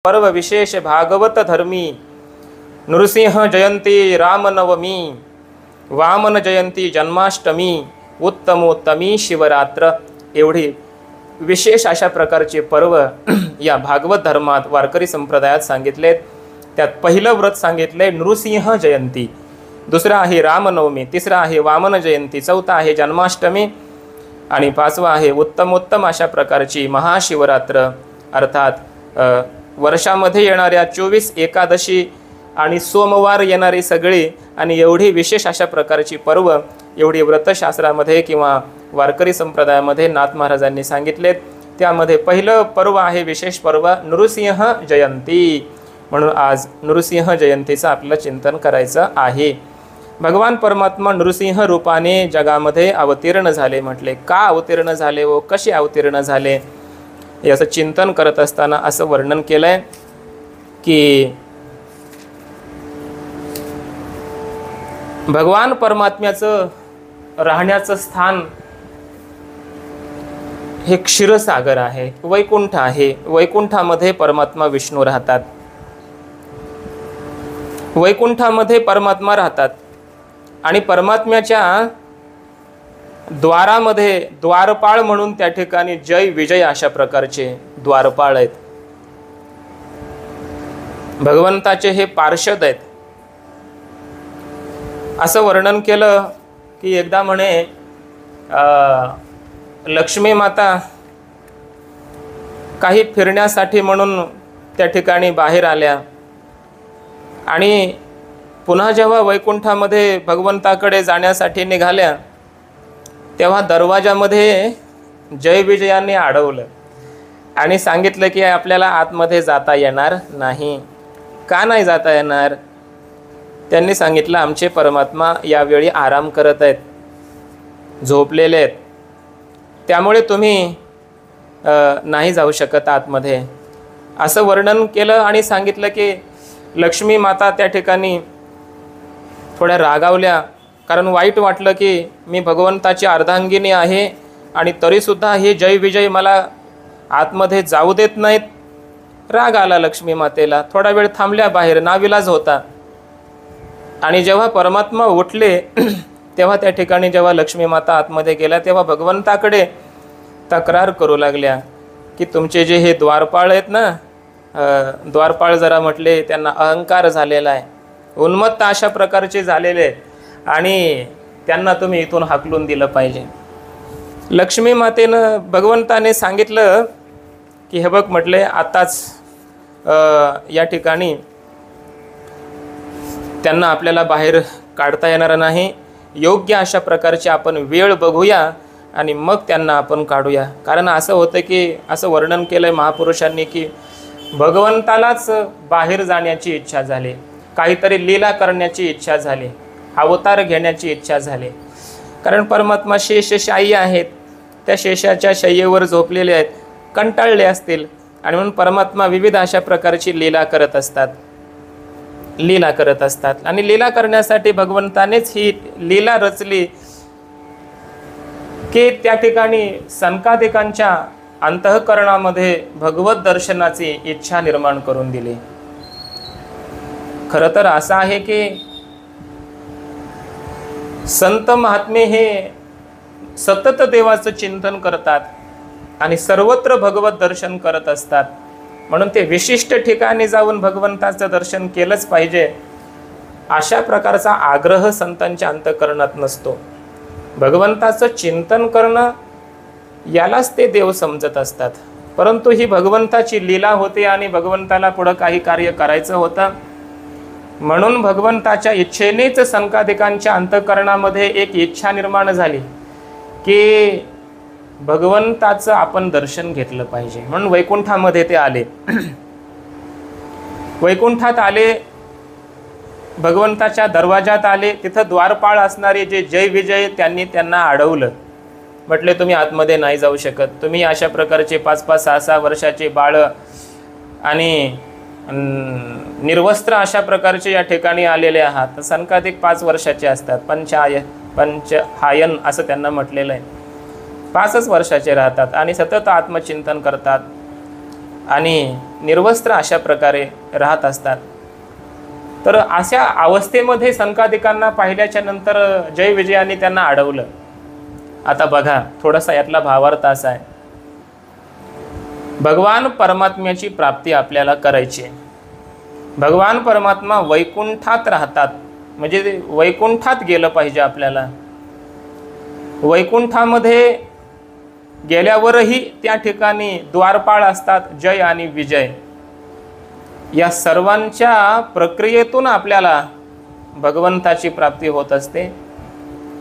पर्व विशेष भागवत धर्मी नृसिंह जयंती रामनवमी वामन जयंती जन्माष्टमी उत्तमोत्तमी शिवरात्र एवढी विशेष अशा प्रकारचे पर्व या भागवत धर्मात वारकरी संप्रदायात सांगितलेत। त्यात पहिलं व्रत सांगितले नृसिंह जयंती, दुसरं आहे रामनवमी, तिसरं आहे वामन जयंती, चौथा आहे जन्माष्टमी आणि पाचवा आहे उत्तमोत्तम अशा प्रकारची महाशिवरात्र। अर्थात वर्षामध्ये येणाऱ्या 24 एकादशी आणि सोमवार येणारी सगळी आणि एवढी विशेष अशा प्रकारची पर्व एवढी व्रतशास्त्रामध्ये किंवा वारकरी संप्रदायामध्ये नाथ महाराजांनी सांगितलेत। त्यामध्ये पहिलं पर्व आहे विशेष पर्व नृसिंह जयंती, म्हणून आज नृसिंह जयंतीचं आपलं चिंतन करायचं आहे। भगवान परमात्मा नृसिंह रूपाने जगामध्ये अवतीर्ण झाले म्हटले। का अवतीर्ण झाले व कसे अवतीर्ण झाले याचं चिंतन करत असताना असं वर्णन केलंय की भगवान परमात्म्याचं राहण्याचं स्थान हे क्षीरसागर आहे, वैकुंठ आहे। वैकुंठामध्ये परमात्मा विष्णू राहतात, वैकुंठामध्ये परमात्मा राहतात आणि परमात्म्याच्या द्वारामध्ये द्वारपाळ म्हणून त्या ठिकाणी जय विजय अशा प्रकारचे द्वारपाळ आहेत। भगवंताचे हे पार्षद आहेत। असं वर्णन केलं की एकदा म्हणे लक्ष्मी माता काही फिरण्यासाठी म्हणून त्या ठिकाणी बाहेर आल्या आणि पुन्हा जेव्हा वैकुंठामध्ये भगवंताकडे जाण्यासाठी निघाल्या तेव्हा दरवाजामध्ये जय विजयाने अडवलं आणि सांगितलं की आपल्याला आतमध्ये जाता येणार नाही। का नाही जाता येणार? त्यांनी सांगितलं आमचे परमात्मा यावेळी आराम करत आहेत, झोपलेले आहेत, त्यामुळे तुम्ही नाही जाऊ शकत आतमध्ये, असं वर्णन केलं आणि सांगितलं की लक्ष्मी माता त्या ठिकाणी थोड्या रागावल्या, कारण वाईट वाटलं की मी भगवंताची अर्धांगिनी आहे आणि तरीसुद्धा हे जय विजय मला आतमध्ये जाऊ देत नाहीत। राग आला लक्ष्मी मातेला, थोडा वेळ थांबल्या बाहेर, नाविलाज होता। आणि जेव्हा परमात्मा उठले तेव्हा त्या ठिकाणी जेव्हा लक्ष्मी माता आतमध्ये गेल्या तेव्हा भगवंताकडे तक्रार करू लागल्या की तुमचे जे हे द्वारपाळ आहेत ना, द्वारपाळ जरा म्हटले त्यांना अहंकार झालेला आहे, उन्मत्त अशा प्रकारचे झालेले आहेत आणि त्यांना तुम्ही इथून हाकलून दिलं पाहिजे। लक्ष्मी मातेनं भगवंताने सांगितलं की हे बघ म्हटले आताच या ठिकाणी त्यांना आपल्याला बाहेर काढता येणार नाही, योग्य अशा प्रकारची आपण वेळ बघूया आणि मग त्यांना आपण काढूया। कारण असं होतं की असं वर्णन केलं आहे महापुरुषांनी की भगवंतालाच बाहेर जाण्याची इच्छा झाली, काहीतरी लीला करण्याची इच्छा झाली, अवतार घेण्याची इच्छा झाली। कारण परमात्मा शेषशायी आहेत, त्या शेषाच्या शय्येवर झोपलेले आहेत, कंटाळले असतील आणि म्हणून परमात्मा विविध अशा प्रकारची लीला करत असतात आणि लीला करण्यासाठी भगवंतानेच ही लीला रचली की त्या ठिकाणी सनकादिकांच्या अंतःकरणामध्ये भगवत दर्शनाची इच्छा निर्माण करून दिली। खरं तर असं आहे की संत महात्मे हे सतत देवाचं चिंतन करतात आणि सर्वत्र भगवत दर्शन करत असतात, म्हणून ते विशिष्ट ठिकाणी जाऊन भगवंताचं दर्शन केलंच पाहिजे अशा प्रकारचा आग्रह संतांच्या अंतःकरणात नसतो। भगवंताचं चिंतन करणं यालाच ते देव समजत असतात, परंतु ही भगवंताची लीला होती आणि भगवंताला पुढं काही कार्य करायचं होतं, म्हणून भगवंताच्या इच्छेनेच संकादिकांच्या अंतःकरणामध्ये एक इच्छा निर्माण झाली की भगवंताचं आपण दर्शन घेतलं पाहिजे, म्हणून वैकुंठामध्ये ते आले। वैकुंठात आले, भगवंताच्या दरवाजात आले, तिथं द्वारपाळ असणारे जे जय विजय त्यांनी त्यांना अडवलं, म्हटले तुम्ही आतमध्ये नाही जाऊ शकत, तुम्ही अशा प्रकारचे 5-5, 6-6 वर्षाचे बाळ आणि निर्वस्त्र अशा प्रकारचे या ठिकाणी आलेले आहात। संकादिक 5 वर्षाचे असतात, पंचहायन असं त्यांना म्हटलेलं आहे, 5च वर्षाचे राहतात आणि सतत आत्मचिंतन करतात आणि निर्वस्त्र अशा प्रकारे राहत असतात. तर अशा अवस्थेमध्ये सनकादिकांना पाहिल्याच्या नंतर जय विजयाने त्यांना अडवलं. आता बघा, थोडासा यातला भावार्थ असा आहे, भगवान परमात्म्याची प्राप्ती आपल्याला करायची आहे. भगवान परमात्मा वैकुंठात राहतात, म्हणजे वैकुंठात गेलं पाहिजे आपल्याला. वैकुंठामध्ये गेल्यावरही त्या ठिकाणी द्वारपाळ असतात, जय आणि विजय. या सर्वांच्या प्रक्रियेतून आपल्याला भगवंताची प्राप्ती होत असते.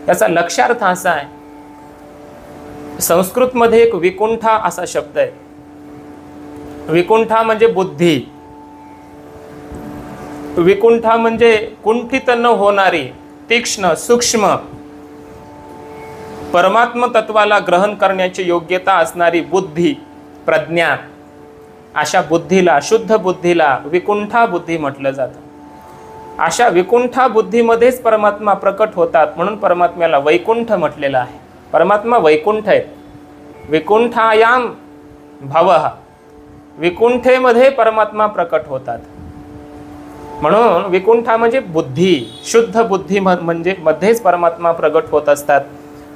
याचा लक्षार्थ असा आहे, संस्कृतमध्ये एक विकुंठा असा शब्द आहे. विकुंठा म्हणजे बुद्धी. विकुंठा म्हणजे कुंठित न होणारी, तीक्ष्ण, सूक्ष्म, परमात्म तत्वाला ग्रहण करण्याची योग्यता असणारी बुद्धी, प्रज्ञा. अशा बुद्धीला, शुद्ध बुद्धीला विकुंठा बुद्धी म्हटलं जातं. अशा विकुंठा बुद्धीमध्येच परमात्मा प्रकट होतात, म्हणून परमात्म्याला वैकुंठ म्हटलेलं आहे. परमात्मा वैकुंठ आहे. विकुंठायाम भवः, विकुंठेमध्ये परमात्मा प्रकट होतात. म्हणून विकुंठा म्हणजे बुद्धी, शुद्ध बुद्धी म्हणजे मध्येच परमात्मा प्रकट होत असतात.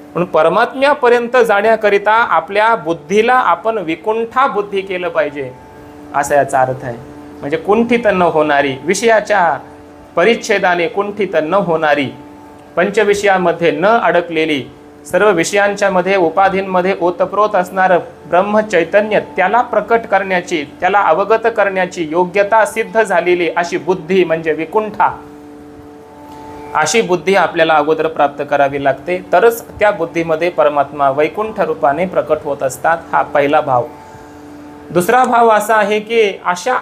म्हणून परमात्म्यापर्यंत जाण्याकरिता आपल्या बुद्धीला आपण विकुंठा बुद्धी केलं पाहिजे, असा याचा अर्थ आहे. म्हणजे कुंठित न होणारी, विषयाच्या परिच्छेदाने कुंठित न होणारी, पंचविषयामध्ये न अडकलेली, सर्व विषयांच्या मध्ये उपाधींमध्ये ओतप्रोत असणारं ब्रह्म चैतन्य, त्याला प्रकट करण्याची, त्याला अवगत करण्याची योग्यता सिद्ध झालेली अशी बुद्धी म्हणजे विकुंठा. अशी बुद्धी आपल्याला अगोदर प्राप्त करावी लागते, तरच त्या बुद्धीमध्ये परमात्मा वैकुंठ रूपाने प्रकट होत असतात. हा पहिला भाव. दुसरा भाव असा आहे की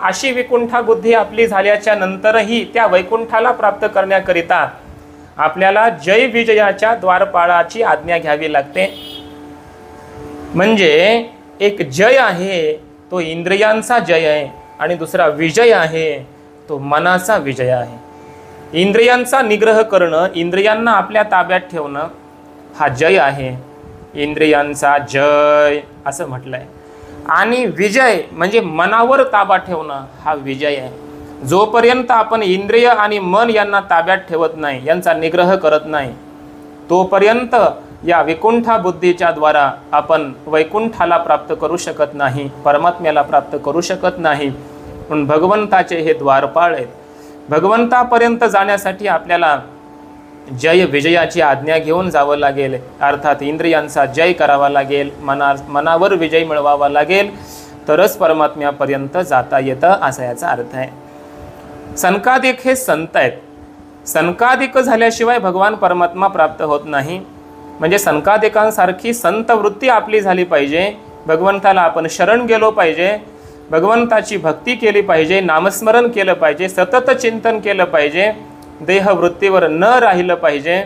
अशी विकुंठा बुद्धी आपली झाल्याच्या नंतरही त्या वैकुंठाला प्राप्त करण्याकरिता आपल्याला जय विजयाच्या द्वारपाळाची आज्ञा घ्यावी लागते. म्हणजे एक जय आहे तो इंद्रियांचा जय आहे, आणि दुसरा विजय आहे तो मनाचा विजय आहे. इंद्रियांचा निग्रह करणं, इंद्रियांना आपल्या ताब्यात ठेवणं, हा जय आहे. इंद्रियांचा जय असं म्हटलंय. आणि विजय म्हणजे मनावर ताबा ठेवणं, हा विजय आहे. जोपर्यंत आपण इंद्रिय आणि मन यांना ताब्यात ठेवत नाही, यांचा निग्रह करत नाही, तोपर्यंत या विकुंठा बुद्धीच्या द्वारा आपण वैकुंठाला प्राप्त करू शकत नाही, परमात्म्याला प्राप्त करू शकत नाही. म्हणून भगवंताचे हे द्वारपाळ आहेत. भगवंतापर्यंत जाण्यासाठी आपल्याला जय विजयाची आज्ञा घेऊन जावं लागेल. अर्थात इंद्रियांचा जय करावा लागेल, मनावर विजय मिळवावा लागेल, तरच परमात्म्यापर्यंत जाता येतं, असा याचा अर्थ आहे. सनकादिक हे संत आहेत. सनकादिक झाल्याशिवाय भगवान परमात्मा प्राप्त होत नाही. म्हणजे सनकादिकांसारखी संत वृत्ती आपली झाली पाहिजे. भगवंताला आपण शरण गेलो पाहिजे, भगवंताची भक्ती केली पाहिजे, नामस्मरण केलं पाहिजे, सतत चिंतन केलं पाहिजे, देहवृत्तीवर न राहिलं पाहिजे,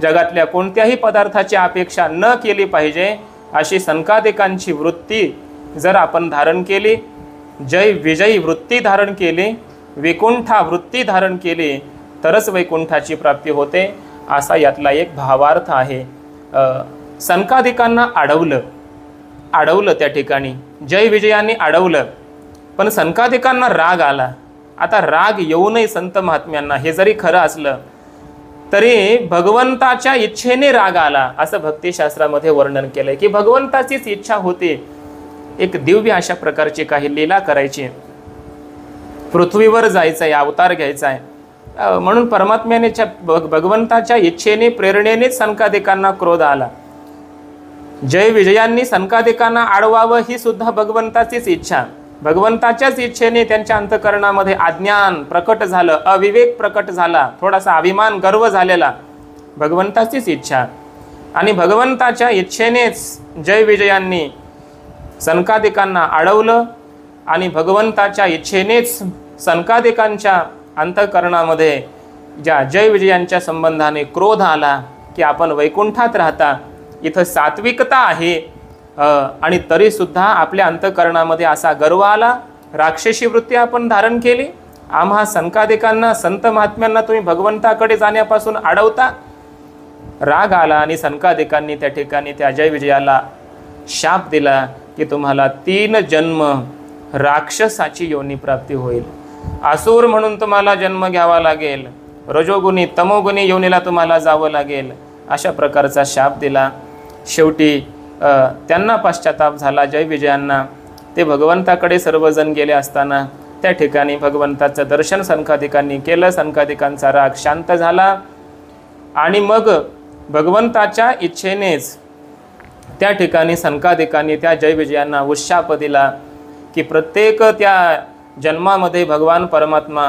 जगातल्या कोणत्याही पदार्थाची अपेक्षा न केली पाहिजे. अशी सनकादिकांची वृत्ती जर आपण धारण केली, जय विजयी वृत्ती धारण केली, विकुंठा वृत्ती धारण केली, तरच वैकुंठाची प्राप्ती होते, असा यातला एक भावार्थ आहे. सनकादिकांना अडवलं त्या ठिकाणी, जय विजयाने अडवलं. पण सनकादिकांना राग आला. आता राग येऊ नये संत महात्म्यांना, हे जरी खरं असलं तरी भगवंताच्या इच्छेने राग आला, असं भक्तिशास्त्रामध्ये वर्णन केलंय की भगवंताचीच इच्छा होती एक दिव्य अशा प्रकारची काही लीला करायची, पृथ्वीवर जायचं आहे, अवतार घ्यायचा आहे. म्हणून परमात्म्याने भगवंताच्या इच्छेने, प्रेरणेनेच सनकादिकांना क्रोध आला. जय विजयांनी सनकादिकांना अडवावं ही सुद्धा भगवंताचीच इच्छा. भगवंताच्याच इच्छेने त्यांच्या अंतःकरणामध्ये अज्ञान प्रकट झालं, अविवेक प्रकट झाला, थोडासा अभिमान, गर्व झालेला, भगवंताचीच इच्छा. आणि भगवंताच्या इच्छेनेच जय विजयांनी सनकादिकांना अडवलं, आणि भगवंताच्या इच्छेनेच सनकादिकांच्या अंतःकरणामध्ये ज्या जय विजयांच्या संबंधाने क्रोध आला की आपण वैकुंठात राहता, इथं सात्विकता आहे, आणि तरीसुद्धा आपल्या अंतःकरणामध्ये असा गर्व आला, राक्षसी वृत्ती आपण धारण केली. आम्हा सनकादिकांना, संत महात्म्यांना तुम्ही भगवंताकडे जाण्यापासून अडवता. राग आला आणि सनकादिकांनी त्या ठिकाणी त्या जय विजयाला शाप दिला की तुम्हाला 3 जन्म राक्षसाची योनी प्राप्ती होईल, असुर म्हणून तुम्हाला जन्म घ्यावा लागेल, रजोगुणी तमोगुणी योनीला तुम्हाला जावं लागेल, अशा प्रकारचा शाप दिला. शेवटी त्यांना पश्चाताप झाला जय विजयांना. ते भगवंताकडे सर्वजण गेले असताना त्या ठिकाणी भगवंताचं दर्शन सनकादिकांनी केलं. सनकादिकांचा राग शांत झाला आणि मग भगवंताच्या इच्छेनेच त्या ठिकाणी सनकादिकांनी त्या जय विजयांना उशाप दिला की प्रत्येक त्या जन्मामध्ये भगवान परमात्मा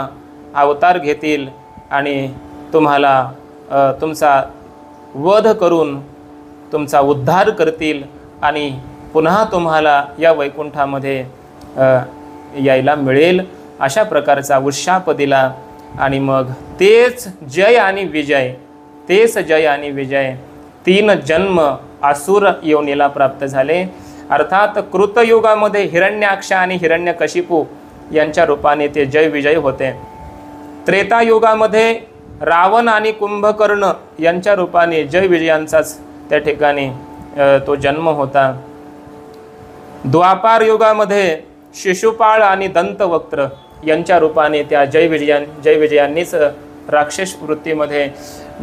अवतार घेतील आणि तुम्हाला तुमचा वध करून तुमचा उद्धार करतील आणि पुन्हा तुम्हाला या वैकुंठामध्ये यायला मिळेल, अशा प्रकारचा उशाप दिला. आणि मग तेच जय आणि विजय, तेच जय आणि विजय 3 जन्म असुर योनीला प्राप्त झाले. अर्थात कृतयुगामध्ये हिरण्याक्ष आणि हिरण्यकशिपू यांच्या रूपाने ते जय विजय होते. त्रेतायुगामध्ये रावण आणि कुंभकर्ण यांच्या रूपाने जय विजयांचाच त्या ठिकाणी तो जन्म होता. द्वापार युगामध्ये शिशुपाळ आणि दंतवक्त्र यांच्या रूपाने त्या जय विजयांनीच राक्षस वृत्तीमध्ये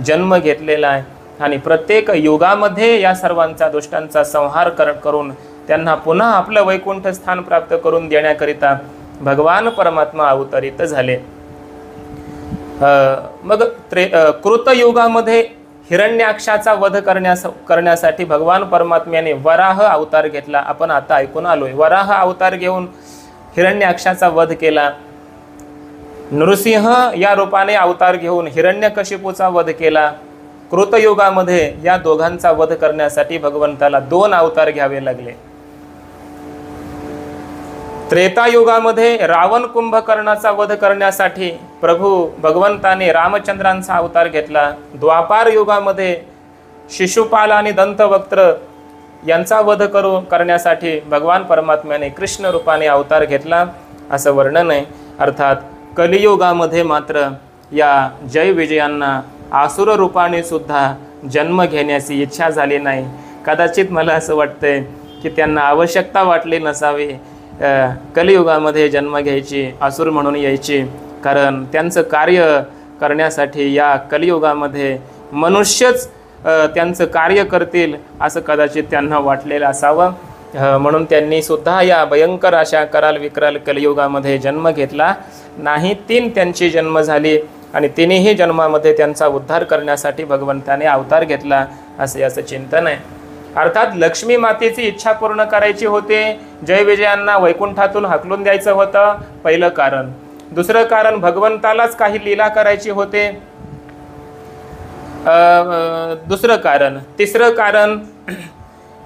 जन्म घेतलेला आहे. आणि प्रत्येक युगामध्ये या सर्वांचा दुष्टांचा संहार करून त्यांना पुन्हा आपलं वैकुंठ स्थान प्राप्त करून देण्याकरिता भगवान परमात्मा अवतरित झाले. मग कृतयुगामध्ये हिरण्याक्षाचा वध करण्यासाठी भगवान परमात्म्याने वराह अवतार घेतला. आपण आता ऐकून आलोय. वराह अवतार घेऊन हिरण्याक्षाचा वध केला. नृसिंह या रूपाने अवतार घेऊन हिरण्यकशिपूचा वध केला. कृतयुगामध्ये या दोघांचा वध करण्यासाठी भगवंताला 2 अवतार घ्यावे लागले. त्रेतायुगामध्ये रावण कुंभकर्णाचा वध करण्यासाठी प्रभू भगवंताने रामचंद्रांचा अवतार घेतला. द्वापार युगामध्ये शिशुपाल आणि दंतवक्त्र यांचा वध करण्यासाठी भगवान परमात्म्याने कृष्ण रूपाने अवतार घेतला असं वर्णन आहे. अर्थात कलियुगामध्ये मात्र या जय विजयांना आसुर रूपाने सुद्धा जन्म घेण्याची इच्छा झाली नाही. कदाचित मला असं वाटतंय की त्यांना आवश्यकता वाटली नसावी कलियुगामध्ये जन्म घ्यायची, असुर म्हणून यायची. कारण त्यांचं कार्य करण्यासाठी या कलियुगामध्ये मनुष्यच त्यांचं कार्य करतील असं कदाचित त्यांना वाटलेलं असावं. म्हणून त्यांनी सुद्धा या भयंकर अशा कराल विकराल कलियुगामध्ये जन्म घेतला नाही. 3 त्यांची जन्म झाली आणि 3ही जन्मामध्ये त्यांचा उद्धार करण्यासाठी भगवंताने अवतार घेतला असं याचं चिंतन आहे. अर्थात लक्ष्मी मातेची इच्छा पूर्ण करायची होते. जय विजयांना वैकुंठातून हाकलून द्यायचं होतं, पहिलं कारण. दुसरं कारण भगवंतालाच काही लीला करायची होते, दुसरं कारण. तिसरं कारण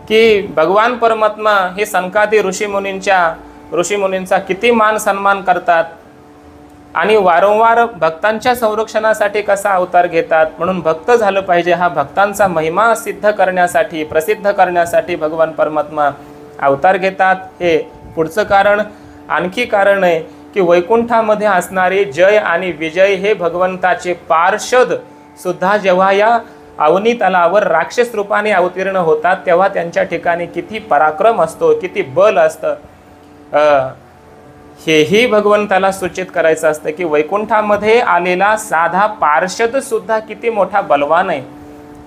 की भगवान परमात्मा हे सनकादी ऋषीमुनींचा किती मान सन्मान करतात आणि वारंवार भक्तांच्या संरक्षणासाठी कसा अवतार घेतात. म्हणून भक्त झालं पाहिजे हा भक्तांचा महिमा सिद्ध करण्यासाठी, प्रसिद्ध करण्यासाठी भगवान परमात्मा अवतार घेतात. हे पुढचं कारण. आणखी कारण आहे की वैकुंठामध्ये असणारे जय आणि विजय हे भगवंताचे पार्षद सुद्धा जेव्हा या अवनी तलावर राक्षस रूपाने अवतीर्ण होतात तेव्हा त्यांच्या ठिकाणी किती पराक्रम असतो, किती बल असतं, हेही भगवंताला सूचित करायचं असतं की वैकुंठामध्ये आलेला साधा पार्षद सुद्धा किती मोठा बलवान आहे,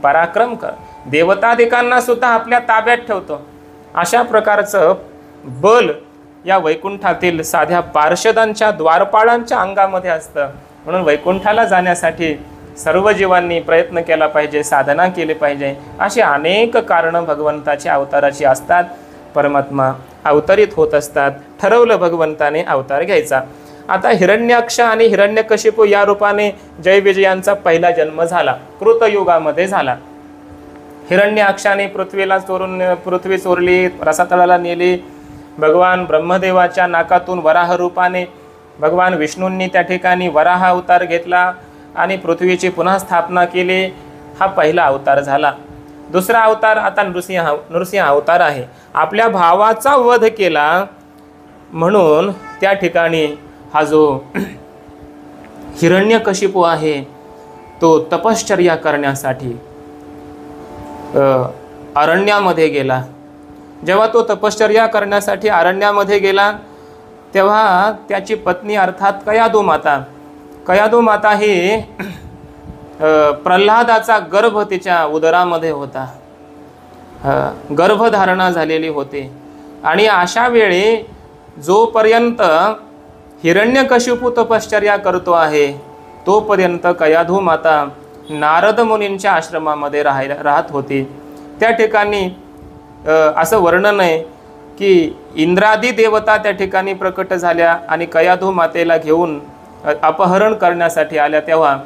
पराक्रम कर, देवतादिकांना सुद्धा आपल्या ताब्यात ठेवतो. अशा प्रकारचं बल या वैकुंठातील साध्या पार्षदांच्या द्वारपाळांच्या अंगामध्ये असतं. म्हणून वैकुंठाला जाण्यासाठी सर्व जीवांनी प्रयत्न केला पाहिजे, साधना केली पाहिजे. अशी अनेक कारणं भगवंताच्या अवताराची असतात. परमात्मा अवतरित होत असतात. ठरवलं भगवंताने अवतार घ्यायचा. आता हिरण्याक्ष आणि हिरण्यकशिपू या रूपाने जय विजयांचा पहिला जन्म झाला, कृतयुगामध्ये झाला. हिरण्याक्षाने पृथ्वी चोरली, रसातळाला नेली. भगवान ब्रह्मदेवाच्या नाकातून वराह रूपाने भगवान विष्णूंनी त्या ठिकाणी वराह अवतार घेतला आणि पृथ्वीची पुन्हा स्थापना केली. हा पहिला अवतार झाला. दुसरा अवतार आता नृसिंह अवतार आहे. आपल्या भावाचा वध केला म्हणून त्या ठिकाणी हा जो हिरण्यकशिपू आहे तो तपश्चर्या करण्यासाठी अरण्यामध्ये गेला. जेव्हा तो तपश्चर्या करण्यासाठी अरण्यामध्ये गेला तेव्हा त्याची पत्नी अर्थात कयादू माता ही प्रल्हादाचा गर्भ तिच्या उदरामध्ये होता, गर्भधारणा झालेली होती. आणि अशा वेळी जोपर्यंत हिरण्यकशिपू तपश्चर्या करतो आहे तोपर्यंत कयाधू माता नारद मुनींच्या आश्रमामध्ये राहत होती. त्या ठिकाणी असं वर्णन आहे की इंद्रादी देवता त्या ठिकाणी प्रकट झाल्या आणि कयाधू मातेला घेऊन अपहरण करण्यासाठी आल्या. तेव्हा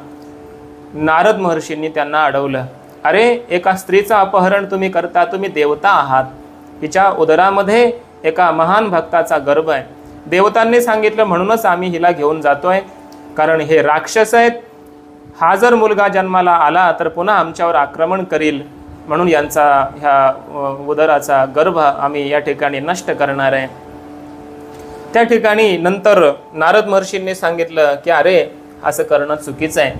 नारद महर्षींनी त्यांना अडवलं, अरे एका स्त्रीचं अपहरण तुम्ही करता, तुम्ही देवता आहात, हिच्या उदरामध्ये एका महान भक्ताचा गर्भ आहे. देवतांनी सांगितलं म्हणूनच आम्ही हिला घेऊन जातोय, कारण हे राक्षस आहेत, हा जर मुलगा जन्माला आला तर पुन्हा आमच्यावर आक्रमण करील, म्हणून यांचा ह्या उदराचा गर्भ आम्ही या ठिकाणी नष्ट करणार आहे. त्या ठिकाणी नंतर नारद महर्षींनी सांगितलं की अरे असं करणं चुकीचं आहे.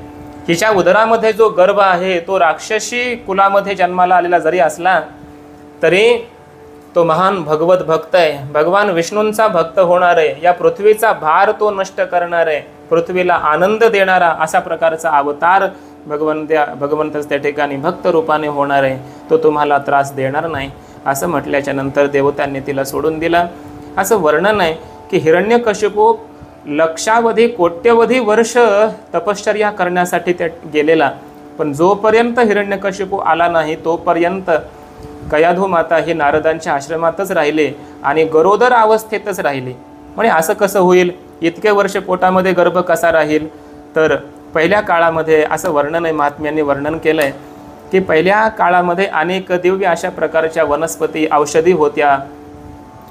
हिच्या उदरामध्ये जो गर्भ आहे तो राक्षसी कुलामध्ये जन्माला आलेला जरी असला तरी तो महान भगवत भक्त आहे, भगवान विष्णूंचा भक्त होणार आहे, या पृथ्वीचा भार तो नष्ट करणार आहे, पृथ्वीला आनंद देणारा अशा प्रकारचा अवतार भगवंतच त्या ठिकाणी भक्त रूपाने होणार आहे, तो तुम्हाला त्रास देणार नाही असं म्हटल्याच्या नंतर देवतांनी तिला सोडून दिला. असं वर्णन आहे की हिरण्यकशिपू लक्षावधी कोट्यवधी वर्ष तपश्चर्या करण्यासाठी त्या गेलेला, पण जोपर्यंत हिरण्यकशिपू आला नाही तोपर्यंत कयाधू माता ही नारदांच्या आश्रमातच राहिले आणि गरोदर अवस्थेतच राहिली. म्हणजे असं कसं होईल, इतके वर्ष पोटामध्ये गर्भ कसा राहील? तर पहिल्या काळामध्ये असं वर्णन आहे, महात्म्यांनी वर्णन केलं आहे की पहिल्या काळामध्ये अनेक दिव्य अशा प्रकारच्या वनस्पती औषधी होत्या,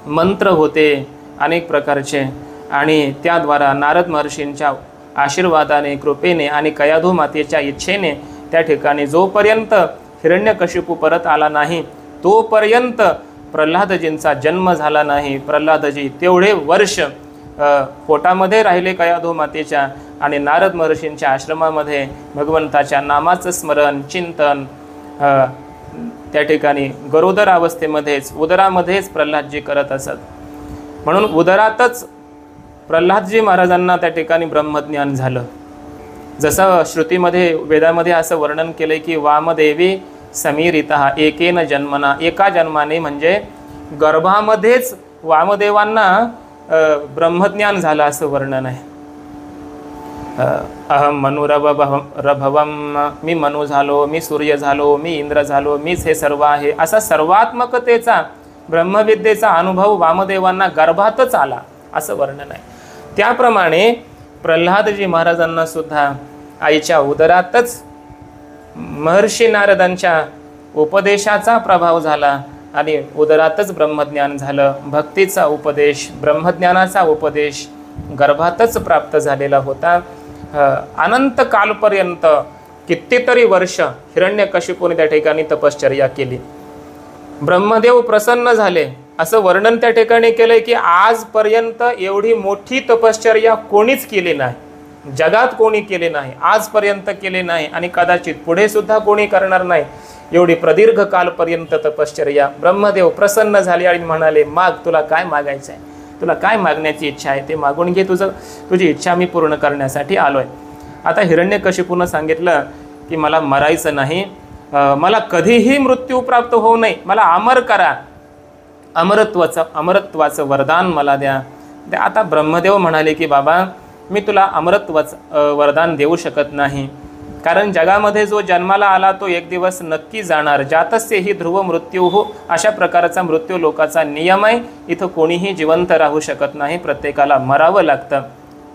मंत्र होते अनेक प्रकारचे, आणि त्याद्वारा नारद महर्षींच्या आशीर्वादाने कृपेने आणि कयाधू मातेच्या इच्छेने त्या ठिकाणी जोपर्यंत हिरण्यकशिपू परत आला नाही तोपर्यंत प्रल्हादजींचा जन्म झाला नाही. प्रल्हादजी तेवढे वर्ष पोटामध्ये राहिले कयाधू मातेच्या, आणि नारद महर्षींच्या आश्रमामध्ये भगवंताच्या नामाचं स्मरण चिंतन त्या ठिकाणी गरोदर अवस्थेमध्येच उदरामध्येच प्रल्हादजी करत असत. म्हणून उदरातच प्रल्हादजी महाराजांना त्या ठिकाणी ब्रह्मज्ञान झालं. जसं श्रुतीमध्ये वेदामध्ये असं वर्णन केलंय की वामदेवी समीरिता एकेन जन्मना, एका जन्माने म्हणजे गर्भामध्येच वामदेवांना ब्रह्मज्ञान झालं असं वर्णन आहे. अहम मनुरभवम, मी मनु झालो, मी सूर्य झालो, मी इंद्र झालो, मीच हे सर्व आहे, असा सर्वात्मकतेचा ब्रह्मविद्येचा अनुभव वामदेवांना गर्भातच आला असं वर्णन आहे. त्याप्रमाणे प्रल्हादजी महाराजांना सुद्धा आईच्या उदरातच महर्षी नारदांच्या उपदेशाचा प्रभाव झाला आणि उदरातच ब्रह्मज्ञान झालं. भक्तीचा उपदेश, ब्रह्मज्ञानाचा उपदेश गर्भातच प्राप्त झालेला होता. अनंत कालपर्यंत कितीतरी वर्ष हिरण्यकशिपूने त्या ठिकाणी तपश्चर्या केली. ब्रह्मदेव प्रसन्न झाले असं वर्णन त्या ठिकाणी केलंय की आजपर्यंत एवढी मोठी तपश्चर्या कोणीच केली नाही, जगात कोणी केले नाही, आजपर्यंत केले नाही आणि कदाचित पुढे सुद्धा कोणी करणार नाही. एवढी प्रदीर्घ कालपर्यंत तपश्चर्या. ब्रह्मदेव प्रसन्न झाले आणि म्हणाले, माग, तुला काय मागायचं आहे, तुला काय मागण्याची इच्छा आहे ते मागून घे, तुझी इच्छा मी पूर्ण करण्यासाठी आलोय. आता हिरण्यकशिपूनं सांगितलं की मला मरायचं नाही, मला कधीही मृत्यू प्राप्त होऊ नये, मला अमर करा, अमरत्वाचं वरदान मला द्या. आता ब्रह्मदेव म्हणाले की बाबा मी तुला अमरत्वाचं वरदान देऊ शकत नाही, कारण जगामध्ये जो जन्माला आला तो एक दिवस नक्की जाणार. जातस्य ही ध्रुव मृत्यू हो, अशा प्रकारचा मृत्यू लोकाचा नियम आहे. इथं कोणीही जिवंत राहू शकत नाही, प्रत्येकाला मरावं लागतं.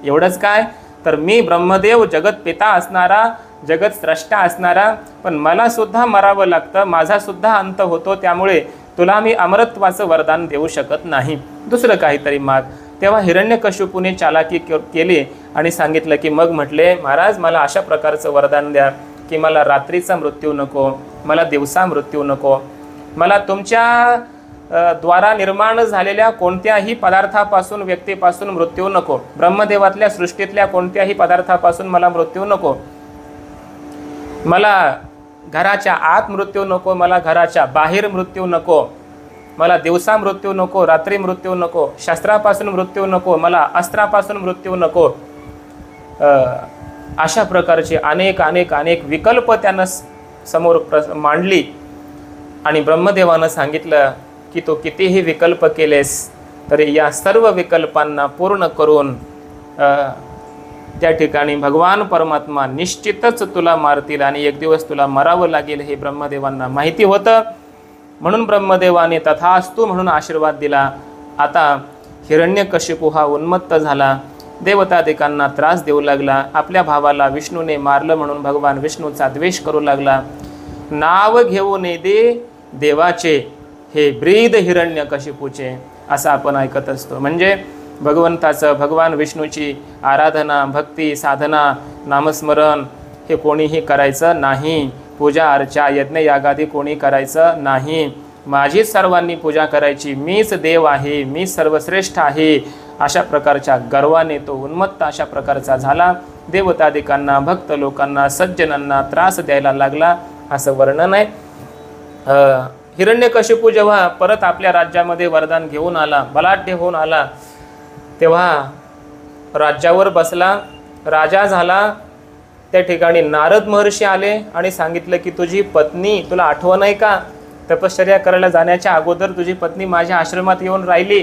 एवढंच काय, तर मी ब्रह्मदेव जगत पिता असणारा, जगत स्रष्टा असणारा, पण मला सुद्धा मरावं लागतं, माझा सुद्धा अंत होतो, त्यामुळे तुला मी अमरत्वाचं वरदान देऊ शकत नाही, दुसरं काहीतरी माग. तेव्हा हिरण्यकशिपूने चालाकी केली आणि सांगितलं की मग म्हटले, महाराज मला अशा प्रकारचं वरदान द्या की मला रात्रीचा मृत्यू नको, मला दिवसा मृत्यू नको, मला तुमच्या द्वारा निर्माण झालेल्या कोणत्याही पदार्थापासून, व्यक्तीपासून मृत्यू नको, ब्रह्मदेवातल्या सृष्टीतल्या कोणत्याही पदार्थापासून मला मृत्यू नको, मला घराच्या आत मृत्यू नको, मला घराच्या बाहेर मृत्यू नको, मला दिवसा मृत्यू नको, रात्री मृत्यू नको, शस्त्रापासून मृत्यू नको, मला अस्त्रापासून मृत्यू नको. अशा प्रकारचे अनेक अनेक अनेक विकल्प त्यानं समोर मांडली. आणि ब्रह्मदेवानं सांगितलं की तू कितीही विकल्प केलेस तरी या सर्व विकल्पांना पूर्ण करून त्या ठिकाणी भगवान परमात्मा निश्चितच तुला मारतील आणि एक दिवस तुला मरावं लागेल हे ब्रह्मदेवांना माहिती होतं. म्हणून ब्रह्मदेवाने तथास्तु म्हणून आशीर्वाद दिला. आता हिरण्यकशिपू हा उन्मत्त झाला, देवतादिकांना त्रास देऊ लागला. आपल्या भावाला विष्णूने मारलं म्हणून भगवान विष्णूचा द्वेष करू लागला. नाव घेऊन दे देवाचे हे ब्रीद हिरण्यकशिपूचे असं आपण ऐकत असतो. म्हणजे भगवंताचं, भगवान विष्णूची आराधना, भक्ती, साधना, नामस्मरण हे कोणीही करायचं नाही. पूजा अर्चा यज्ञ यागादी कोणी करायचं नाही. माझीच सर्वांनी पूजा करायची, मीच देव आहे, मीच सर्वश्रेष्ठ आहे, अशा प्रकारच्या गर्वाने तो उन्मत्त अशा प्रकारचा झाला. देवतादिकांना, भक्त लोकांना, सज्जनांना त्रास द्यायला लागला असं वर्णन आहे. हिरण्यकशिपू जेव्हा परत आपल्या राज्यामध्ये वरदान घेऊन आला, बलाढ्य होऊन आला, तेव्हा राज्यावर बसला, राजा झाला. त्या ठिकाणी नारद महर्षी आले आणि सांगितलं की तुझी पत्नी, तुला आठवण आहे का, तपश्चर्या करायला जाण्याच्या अगोदर तुझी पत्नी माझ्या आश्रमात येऊन राहिली,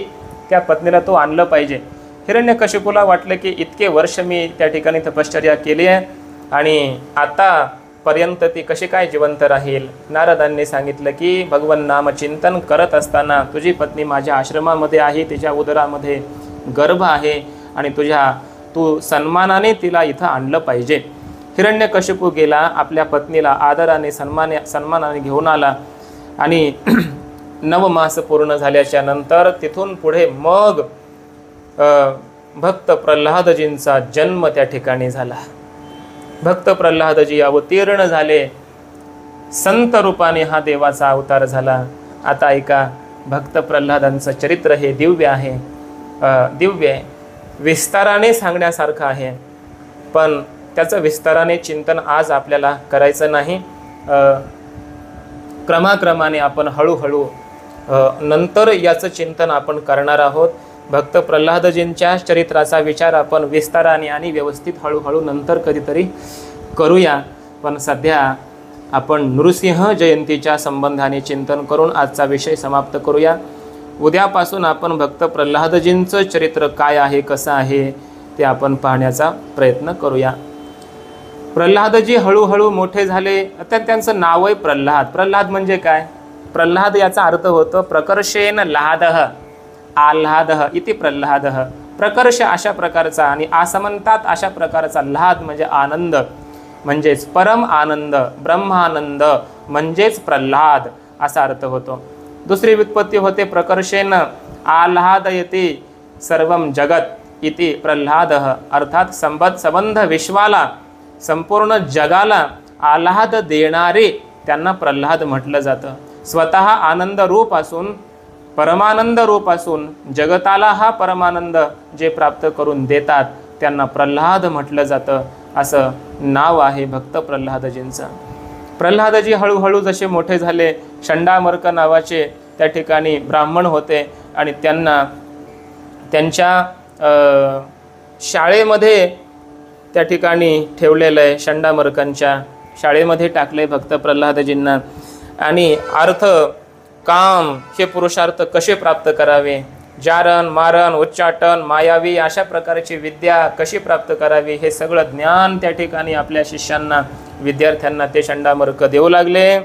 त्या पत्नीला तो आणलं पाहिजे. हिरण्यकशिपूला वाटलं की इतके वर्ष मी त्या ठिकाणी तपश्चर्या केली आहे आणि आतापर्यंत ती कशी काय जिवंत राहील. नारदांनी सांगितलं की भगवन नामचिंतन करत असताना तुझी पत्नी माझ्या आश्रमामध्ये आहे, तिच्या उदरामध्ये गर्भ आहे आणि तू सन्मानाने तिला इथं आणलं पाहिजे. हिरण्यकशिपू गेला, आपल्या पत्नीला आदराने सन्मानाने घेऊन आला आणि 9 मास पूर्ण झाल्याच्या नंतर तिथून पुढे मग भक्त प्रल्हादजींचा जन्म त्या ठिकाणी झाला. भक्त प्रल्हादजी अवतीर्ण झाले, संत रूपाने हा देवाचा अवतार झाला. आता ऐका, भक्त प्रल्हादांचं चरित्र हे दिव्य आहे, दिव्य विस्ताराने सांगण्यासारखं आहे, पण त्याचं विस्ताराने चिंतन आज आपल्याला करायचं नाही. क्रमाक्रमाने आपण हळूहळू नंतर याचं चिंतन आपण करणार आहोत. भक्त प्रल्हादजींच्या चरित्राचा विचार आपण विस्ताराने आणि व्यवस्थित हळूहळू नंतर कधीतरी करूया. पण सध्या आपण नृसिंह जयंतीच्या संबंधाने चिंतन करून आजचा विषय समाप्त करूया. उद्यापासून आपण भक्त प्रल्हादजींचं चरित्र काय आहे, कसं आहे ते आपण पाहण्याचा प्रयत्न करूया. प्रल्हादजी हळूहळू मोठे झाले. आता त्यांचं नावही प्रल्हाद. प्रल्हाद म्हणजे काय? प्रल्हाद याचा अर्थ होतो प्रकर्षेन लाहदः आल्हादः इति प्रल्हादः. प्रकर्ष अशा प्रकारचा आणि आसमंतात अशा प्रकारचा, लाहद म्हणजे आनंद, म्हणजेच परम आनंद, ब्रह्मानंद म्हणजेच प्रल्हाद असा अर्थ होतो. दुसरी व्युत्पत्ती होते प्रकर्षेन आल्हादयति सर्वं जगत इति प्रल्हादः. अर्थात संबंध विश्वाला, संपूर्ण जगाला आल्हाद देणारे त्यांना प्रल्हाद म्हटलं जातं. स्वतः आनंद रूप असून, परमानंद रूप असून जगताला हा परमानंद जे प्राप्त करून देतात त्यांना प्रल्हाद म्हटलं जातं. असं नाव आहे भक्त प्रल्हादजींचं. प्रल्हादजी हळूहळू जसे मोठे झाले, षंडामर्क नावाचे त्या ठिकाणी ब्राह्मण होते आणि त्यांना त्यांच्या शाळेमध्ये त्या ठिकाणी ठेवलेलं आहे. षंडामर्कांच्या शाळेमध्ये टाकले भक्त प्रल्हादजींना. आणि अर्थ, काम हे पुरुषार्थ कसे प्राप्त करावे, जारण, मारण, उच्चाटन, मायावी अशा प्रकारची विद्या कशी प्राप्त करावी हे सगळं ज्ञान त्या ठिकाणी आपल्या शिष्यांना, विद्यार्थ्यांना ते षंडामर्क देऊ लागले.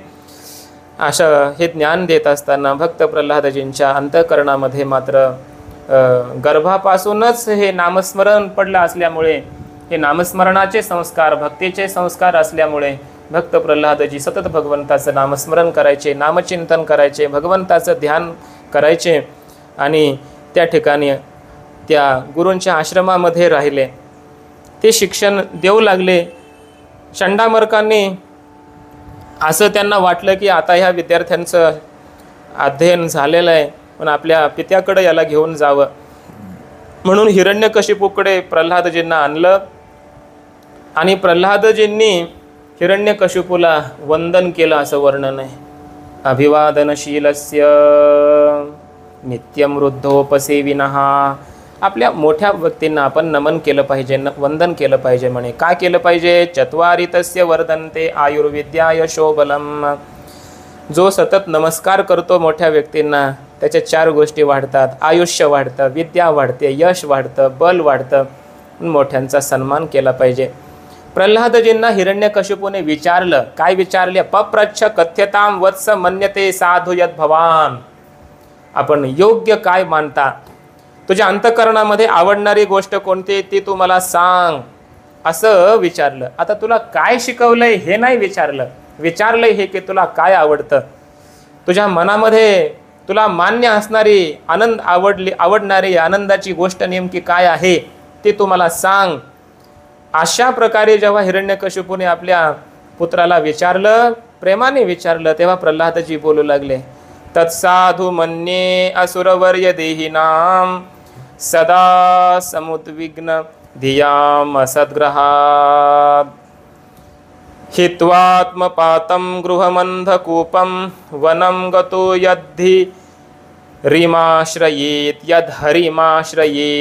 असं हे ज्ञान देत असताना भक्त प्रल्हादजींच्या अंतःकरणामध्ये मात्र गर्भापासूनच हे नामस्मरण पडलं असल्यामुळे, हे नामस्मरणाचे संस्कार, भक्तीचे संस्कार असल्यामुळे भक्त प्रल्हादजी सतत भगवंताचं नामस्मरण करायचे, नामचिंतन करायचे, भगवंताचं ध्यान करायचे आणि त्या ठिकाणी त्या गुरूंच्या आश्रमामध्ये राहिले. ते शिक्षण देऊ लागले. षंडामर्कांनी असं त्यांना वाटलं की आता ह्या विद्यार्थ्यांचं अध्ययन झालेलं आहे, पण आपल्या पित्याकडे याला घेऊन जावं. म्हणून हिरण्यकशिपूकडे प्रल्हादजींना आणलं आणि प्रल्हादजींनी हिरण्यकशिपूला वंदन केलं असं वर्णन आहे. अभिवादनशीलस्य नित्यं वृद्धोपसेविनः. आपल्या मोठ्या व्यक्तींना आपण नमन केलं पाहिजे, वंदन केलं पाहिजे. म्हणे काय केलं पाहिजे? चत्वारी तस्य वर्धन्ते आयुर्विद्या यशोबलम. जो सतत नमस्कार करतो मोठ्या व्यक्तींना, त्याच्या 4 गोष्टी वाढतात. आयुष्य वाढतं, विद्या वाढते, यश वाढतं, बल वाढतं. मोठ्यांचा सन्मान केला पाहिजे. प्रल्हादजींना हिरण्यकशिपूने विचारलं. काय विचारले? पप्रच्छ कथ्यताम वत्स मन्यते साधु यद भवान. आपण योग्य काय मानता? तुझ्या अंतःकरणामध्ये आवडणारी गोष्ट कोणती ती तू मला सांग, असं विचारलं. आता तुला काय शिकवलंय हे नाही विचारलं. विचारलंय हे की तुला काय आवडतं, तुझ्या मनामध्ये तुला मान्य असणारी आवडणारी आनंदाची गोष्ट नेमकी काय आहे ते तू मला सांग. अशा प्रकारे जेव्हा हिरण्यकशिपूने आपल्या पुत्राला विचारलं, प्रेमाने विचारलं, तेव्हा प्रल्हादजी बोलू लागले. तत्साधु मन्ये असुरवर्य देहिनाम सदा समुद्विग्न धियाम असद्ग्रहात् हित्वात्मपातं गृहमन्धकूपं वनं गतो यद्धि रीमाश्रयेत यद हरिमाश्रयेत.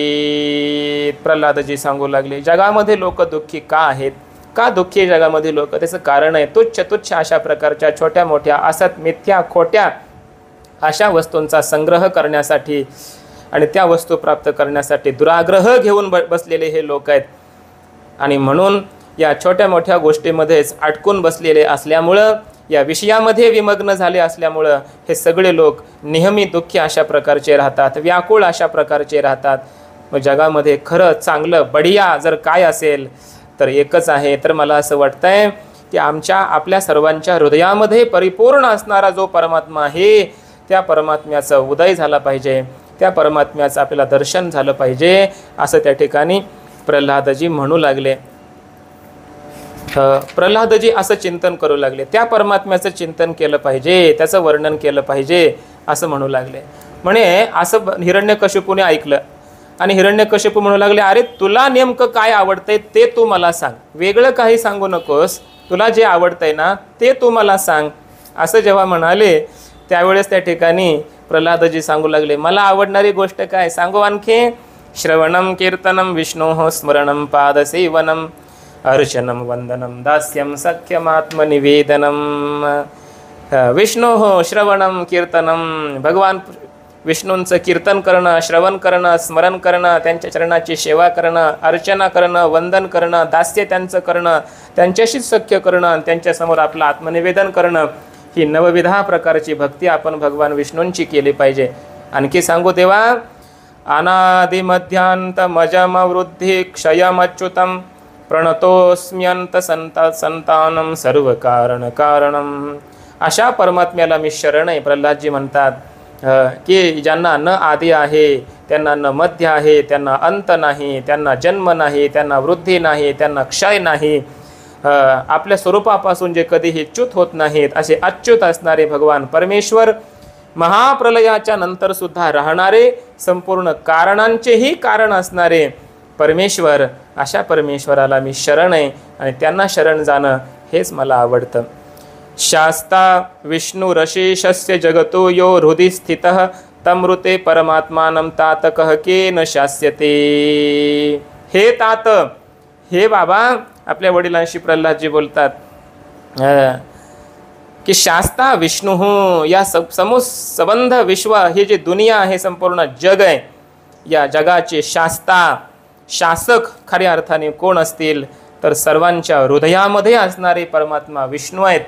प्रल्हादजी सांगू लागले, जगामध्ये लोक दुःखी का आहेत? का दुःखी जगामध्ये लोक? त्याचं कारण आहे तुच्छ अशा प्रकारच्या छोट्या मोठ्या असत मिथ्या खोट्या अशा वस्तूंचा संग्रह करण्यासाठी आणि त्या वस्तू प्राप्त करण्यासाठी दुराग्रह घेऊन बसलेले हे लोक आहेत. आणि म्हणून या छोट्या मोठ्या गोष्टीमध्येच अटकून बसलेले असल्यामुळं, या विषयामध्ये विमग्न झाले असल्यामुळं हे सगळे लोक नेहमी दुःखी अशा प्रकारचे राहतात, व्याकुळ अशा प्रकारचे राहतात. मग जगामध्ये खरं चांगलं बढिया जर काय असेल तर एकच आहे. तर मला असं वाटतंय की आपल्या सर्वांच्या हृदयामध्ये परिपूर्ण असणारा जो परमात्मा आहे, त्या परमात्म्याचा उदय झाला पाहिजे, त्या परमात्म्याचं आपल्याला दर्शन झालं पाहिजे, असं त्या ठिकाणी प्रल्हादजी म्हणू लागले. प्रल्हादजी असं चिंतन करू लागले, त्या परमात्म्याचं चिंतन केलं पाहिजे, त्याचं वर्णन केलं पाहिजे असं म्हणू लागले. म्हणे असं हिरण्यकशिपूने ऐकलं आणि हिरण्यकशिपू म्हणू लागले, अरे तुला नेमकं काय आवडतंय ते तू मला सांग, वेगळं काही सांगू नकोस, तुला जे आवडतंय ना ते तू मला सांग. असं जेव्हा म्हणाले त्यावेळेस त्या ठिकाणी प्रल्हादजी सांगू लागले, मला आवडणारी गोष्ट काय सांगू आणखी? श्रवणम कीर्तनम विष्णोः स्मरणम पादसेवनम अर्चनम वंदनम दास्यम सख्यमात्मनिवेदनम. विष्णोः श्रवणम कीर्तनम, भगवान विष्णूंचं कीर्तन करणं, श्रवण करणं, स्मरण करणं, त्यांच्या चरणाची सेवा करणं, अर्चना करणं, वंदन करणं, दास्य त्यांचं करणं, त्यांच्याशीच सख्य करणं, त्यांच्यासमोर आपलं आत्मनिवेदन करणं, ही नवविधा प्रकारची भक्ती आपण भगवान विष्णूंची केली पाहिजे. आणखी सांगू तेव्हा, अनादिमध्यांत मजम वृद्धी क्षयमच्युतम प्रणतोस्म्यंत संतानम सर्व कारण कारणम. अशा परमात्म्याला मी शरण आहे. प्रल्हादजी म्हणतात की ज्यांना न आदी आहे, त्यांना न मध्य आहे, त्यांना अंत नाही, त्यांना जन्म नाही, त्यांना वृद्धी नाही, त्यांना क्षय नाही, आपल्या स्वरूपापासून जे कधीही च्युत होत नाहीत, असे अच्युत असणारे भगवान परमेश्वर, महाप्रलयाच्या नंतर सुद्धा राहणारे, संपूर्ण कारणांचेही कारण असणारे परमेश्वर, अशा परमेश्वराला मी शरण आहे आणि त्यांना शरण जाणं हेच मला आवडतं. शास्ता विष्णु रशेषस्य जगतो यो हृदि स्थितः तमृते परमात्मानं तात कह केन शास्यते. हे तात, हे बाबा, आपल्या वडिलांशी प्रल्हादजी बोलतात की शास्ता विष्णू, या संबंध विश्व, हे जे दुनिया आहे, संपूर्ण जग आहे, या जगाचे शास्ता, शासक खऱ्या अर्थाने कोण असतील तर सर्वांच्या हृदयामध्ये असणारे परमात्मा विष्णू आहेत.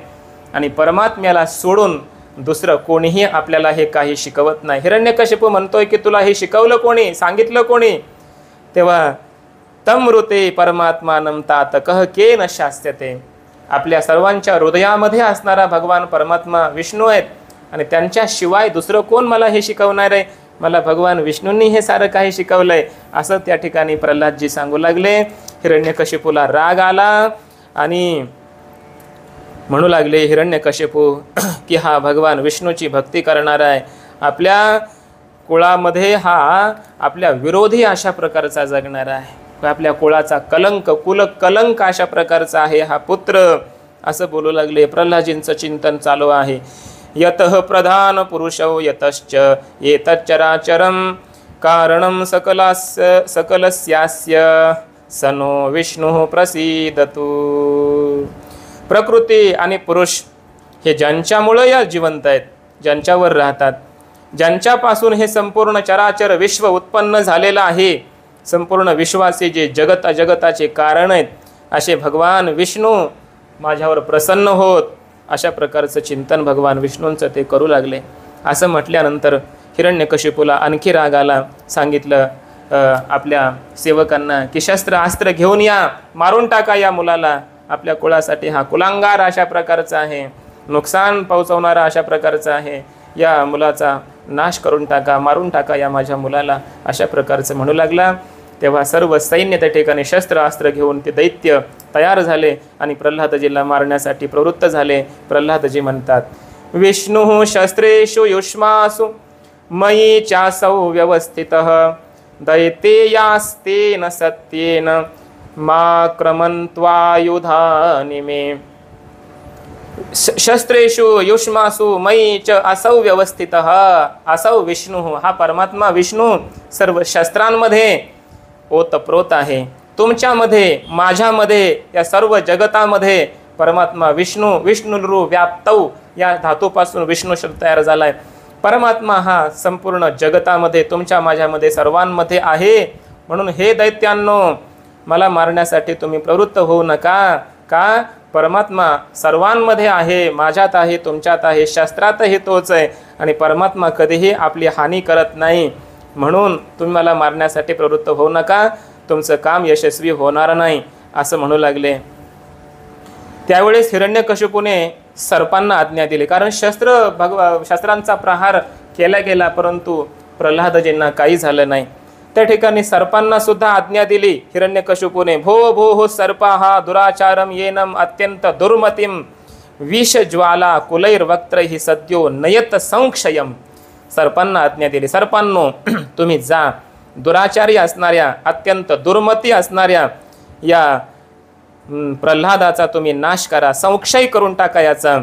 आणि परमात्म्याला सोडून दुसरं कोणीही आपल्याला हे काही शिकवत नाही. हिरण्यकशिपू म्हणतोय की तुला हे शिकवलं कोणी, सांगितलं कोणी? तेव्हा तमृते परमात्मानं तात कह केन शास्यते. आपल्या सर्वांच्या हृदयामध्ये असणारा भगवान परमात्मा विष्णू आहेत आणि त्यांच्याशिवाय दुसरं कोण मला हे शिकवणार आहे? मला भगवान विष्णूंनी हे सारं काही शिकवलंय, असं त्या ठिकाणी प्रल्हादजी सांगू लागले. हिरण्यकशिपूला राग आला आणि म्हणू लागले हिरण्यकशिपू की हा भगवान विष्णूची भक्ती करणारा आहे, आपल्या कुळामध्ये हा आपल्या विरोधी अशा प्रकारचा जगणारा आहे, आपल्या कुळाचा कलंक, कुलकलंक अशा प्रकारचा आहे हा पुत्र, असं बोलू लागले. प्रल्हादजींचं चिंतन चालू आहे. यतः प्रधान पुरुषौ यतश्च एतच्चराचरं कारणं सकलस्यास्य स नो विष्णुः प्रसीदतु. प्रकृती आणि पुरुष हे ज्यांच्यामुळे या जिवंत आहेत, ज्यांच्यावर राहतात, ज्यांच्यापासून हे संपूर्ण चराचर विश्व उत्पन्न झालेलं आहे, संपूर्ण विश्वाचे जे जगत अजगताचे कारण आहेत, असे भगवान विष्णू माझ्यावर प्रसन्न होत, अशा प्रकारचं चिंतन भगवान विष्णूंचं ते करू लागले. असं म्हटल्यानंतर हिरण्यकशिपूला आणखी राग आला. सांगितलं आपल्या सेवकांना की शस्त्र अस्त्र घेऊन या, मारून टाका या मुलाला. आपल्या कुळासाठी हा कुलांगार अशा प्रकारचा आहे, नुकसान पोहोचवणारा अशा प्रकारचा आहे, या मुलाचा नाश करून टाका, मारून टाका या माझ्या मुलाला, अशा प्रकारचं म्हणू लागला. तेव्हा सर्व सैन्य त्या ठिकाणी शस्त्र अस्त्र घेऊन ते दैत्य तयार झाले आणि प्रल्हादजीला मारण्यासाठी प्रवृत्त झाले. प्रल्हादजी म्हणतात, विष्णु शस्त्रेषु युष्मासु मयि चासौ व्यवस्थितः दैतेयास्तेन सत्येन मा क्रमन्त्वायुधानि मे. शस्त्रेषु युष्मासु मयि च असौ व्यवस्थितः. असौ विष्णु, हा परमात्मा विष्णू सर्व शस्त्रांमध्ये ओतप्रोत आहे. तुमच्यामध्ये, माझ्यामध्ये, या सर्व जगतामध्ये परमात्मा विष्णू, विष्णुर्रू व्याप्तौ या धातूपासून विष्णू शब्द तयार झाला आहे. परमात्मा हा संपूर्ण जगतामध्ये, तुमच्या माझ्यामध्ये, सर्वांमध्ये आहे. म्हणून हे दैत्यांनो, मला मारण्यासाठी तुम्ही प्रवृत्त होऊ नका. का? परमात्मा सर्वांमध्ये आहे, माझ्यात आहे, तुमच्यात आहे, शास्त्रातही तोच आहे आणि परमात्मा कधीही आपली हानी करत नाही. म्हणून तुम्ही मला मारण्यासाठी प्रवृत्त होऊ नका, तुमचं काम यशस्वी होणार नाही, असं म्हणू लागले. त्यावेळेस हिरण्यकशिपूने सर्पांना आज्ञा दिली, कारण शस्त्रांचा प्रहार केला गेला परंतु प्रल्हादजींना काही झालं नाही. त्या ठिकाणी सर्पांना सुद्धा आज्ञा दिली हिरण्यकशिपूने. भो भो हो सर्पाः दुराचारम येनम अत्यंत दुर्मतिम विषज्वाला कुलैर्वक्त्रैः सद्यो नयत संक्षयम. सर्पांना आज्ञा दिली, सर्पांनो तुम्ही जा, दुराचारी असणाऱ्या, अत्यंत दुर्मती असणाऱ्या या प्रल्हादाचा तुम्ही नाश करा, संक्षय करून टाका याचा.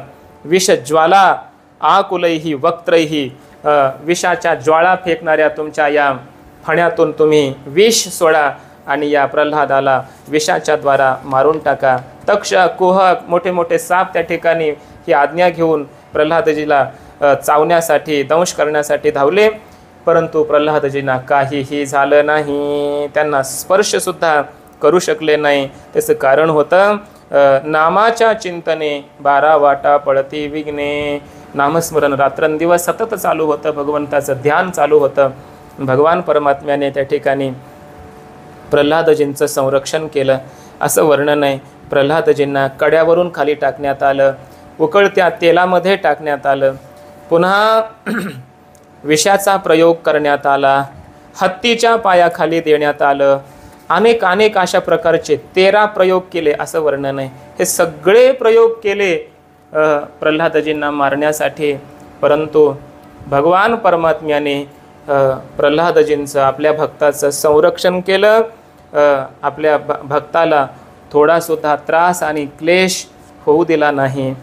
विषज्वाला आकुलैः वक्त्रैः, विषाच्या ज्वाळा फेकणाऱ्या तुमच्या या फण्यातून तुम्ही विष सोडा आणि या प्रल्हादाला विषाच्या द्वारा मारून टाका. तक्ष, कुहक, मोठे मोठे साप त्या ठिकाणी ही आज्ञा घेऊन प्रल्हादजीला चावण्यासाठी, दंश करण्यासाठी धावले, परंतु प्रल्हादजींना काहीही झालं नाही. त्यांना स्पर्शसुद्धा करू शकले नाही. त्याचं कारण होतं नामाच्या चिंतने 12 वाटा पळती विघ्ने. नामस्मरण रात्रंदिवस सतत चालू होतं, भगवंताचं ध्यान चालू होतं. भगवान परमात्म्याने त्या ठिकाणी प्रल्हादजींचं संरक्षण केलं, असं वर्णन आहे. प्रल्हादजींना कड्यावरून खाली टाकण्यात आलं, उकळत्या तेलामध्ये टाकण्यात आलं, पुन्हा विषाचा प्रयोग करण्यात आला, हत्तीच्या पायाखाली देण्यात आलं, अनेक अशा प्रकारचे 13 प्रयोग केले, असं वर्णन आहे. हे सगळे प्रयोग केले प्रल्हादजींना मारण्यासाठी, परंतु भगवान परमात्म्याने प्रल्हादजींचं, आपल्या भक्ताचं संरक्षण केलं. आपल्या भक्ताला थोडासुद्धा त्रास आणि क्लेश होऊ दिला नाही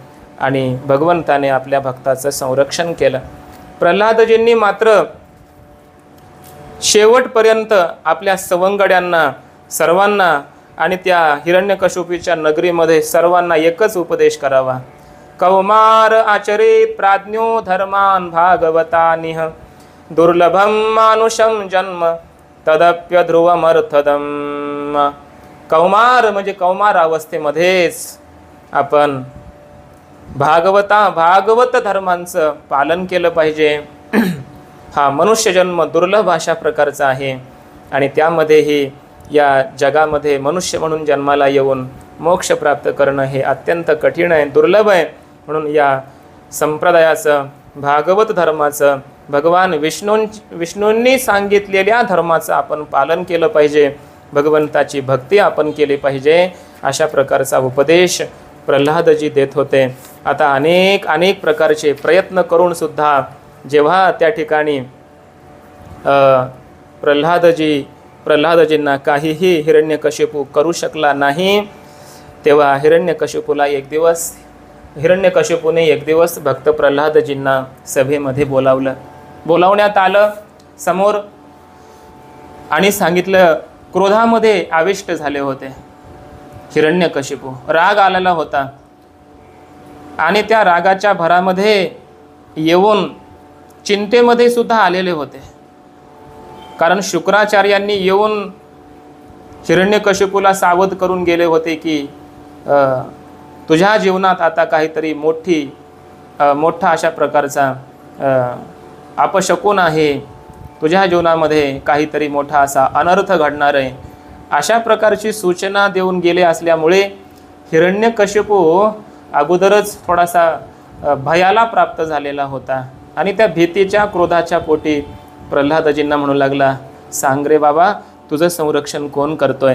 आणि भगवंताने आपल्या भक्ताचं संरक्षण केलं. प्रल्हादजींनी मात्र शेवटपर्यंत आपल्या सवंगड्यांना सर्वांना आणि त्या हिरण्यकशिपूच्या नगरीमध्ये सर्वांना एकच उपदेश करावा. कौमार आचरेत प्राज्ञो धर्मान भागवतानिह दुर्लभम मानुषम जन्म तदप्य ध्रुवमर्थदम. कौमार म्हणजे कौमार अवस्थेमध्येच आपण भागवत धर्मांचं पालन केलं पाहिजे. हा मनुष्यजन्म दुर्लभ अशा प्रकारचा आहे आणि त्यामध्येही या जगामध्ये मनुष्य म्हणून जन्माला येऊन मोक्ष प्राप्त करणं हे अत्यंत कठीण आहे, दुर्लभ आहे. म्हणून या संप्रदायाचं, भागवत धर्माचं, भगवान विष्णूंनी सांगितलेल्या धर्माचं आपण पालन केलं पाहिजे, भगवंताची भक्ती आपण केली पाहिजे, अशा प्रकारचा उपदेश प्रल्हादजी देत होते. आता अनेक प्रकारचे प्रयत्न करून सुद्धा जेव्हा त्या ठिकाणी प्रल्हादजींना काहीही हिरण्यकशिपू करू शकला नाही, तेव्हा हिरण्यकशिपूला एक दिवस हिरण्यकशिपूने एक दिवस भक्त प्रल्हादजींना सभेमध्ये बोलावण्यात आलं समोर आणि सांगितलं. क्रोधामध्ये आविष्ट झाले होते हिरण्यकशिपू, राग आलेला होता आणि त्या रागाच्या भरामध्ये येऊन चिंतेमध्ये सुद्धा आलेले होते. कारण शुक्राचार्यांनी येऊन हिरण्यकशिपूला सावध करून गेले होते की तुझ्या जीवनात आता काहीतरी मोठा अशा प्रकारचा अपशकुन आहे, तुझ्या जीवनामध्ये काहीतरी मोठा असा अनर्थ घडणार आहे, अशा प्रकारची सूचना देऊन गेले असल्यामुळे हिरण्यकशिपू अगोदरच थोडासा भयाला प्राप्त झालेला होता आणि त्या भीतीच्या क्रोधाच्या पोटी प्रल्हादजींना म्हणू लागला, सांग रे बाबा, तुझं संरक्षण कोण करतोय,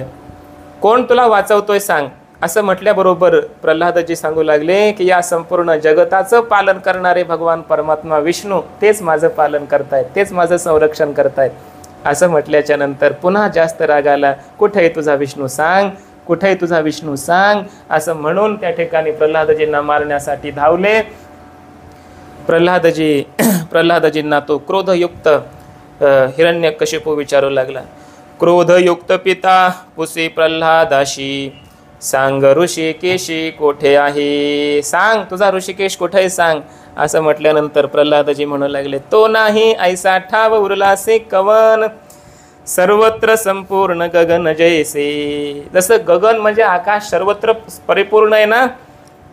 कोण तुला वाचवतोय सांग. असं म्हटल्याबरोबर प्रल्हादजी सांगू लागले की या संपूर्ण जगताचं पालन करणारे भगवान परमात्मा विष्णू तेच माझं पालन करतायत, तेच माझं संरक्षण करतायत. असं म्हटल्याच्या नंतर पुन्हा जास्त राग आला. कुठे आहे तुझा विष्णू सांग, कुठे आहे तुझा विष्णू सांग, असं म्हणून त्या ठिकाणी प्रल्हादजींना मारण्यासाठी धावले. प्रल्हादजींना तो क्रोधयुक्त हिरण्यकशिपू विचारू लागला. क्रोधयुक्त पिता पुसे प्रल्हादाशी, सांग ऋषिकेशी कोठे आहे, सांग तुझा ऋषिकेश कुठे आहे सांग. असं म्हटल्यानंतर प्रल्हादजी म्हणू लागले, तो नाही ऐसा ठाव उरलासे कवन, सर्वत्र संपूर्ण गगन जैसे. जसं गगन म्हणजे आकाश सर्वत्र परिपूर्ण आहे ना,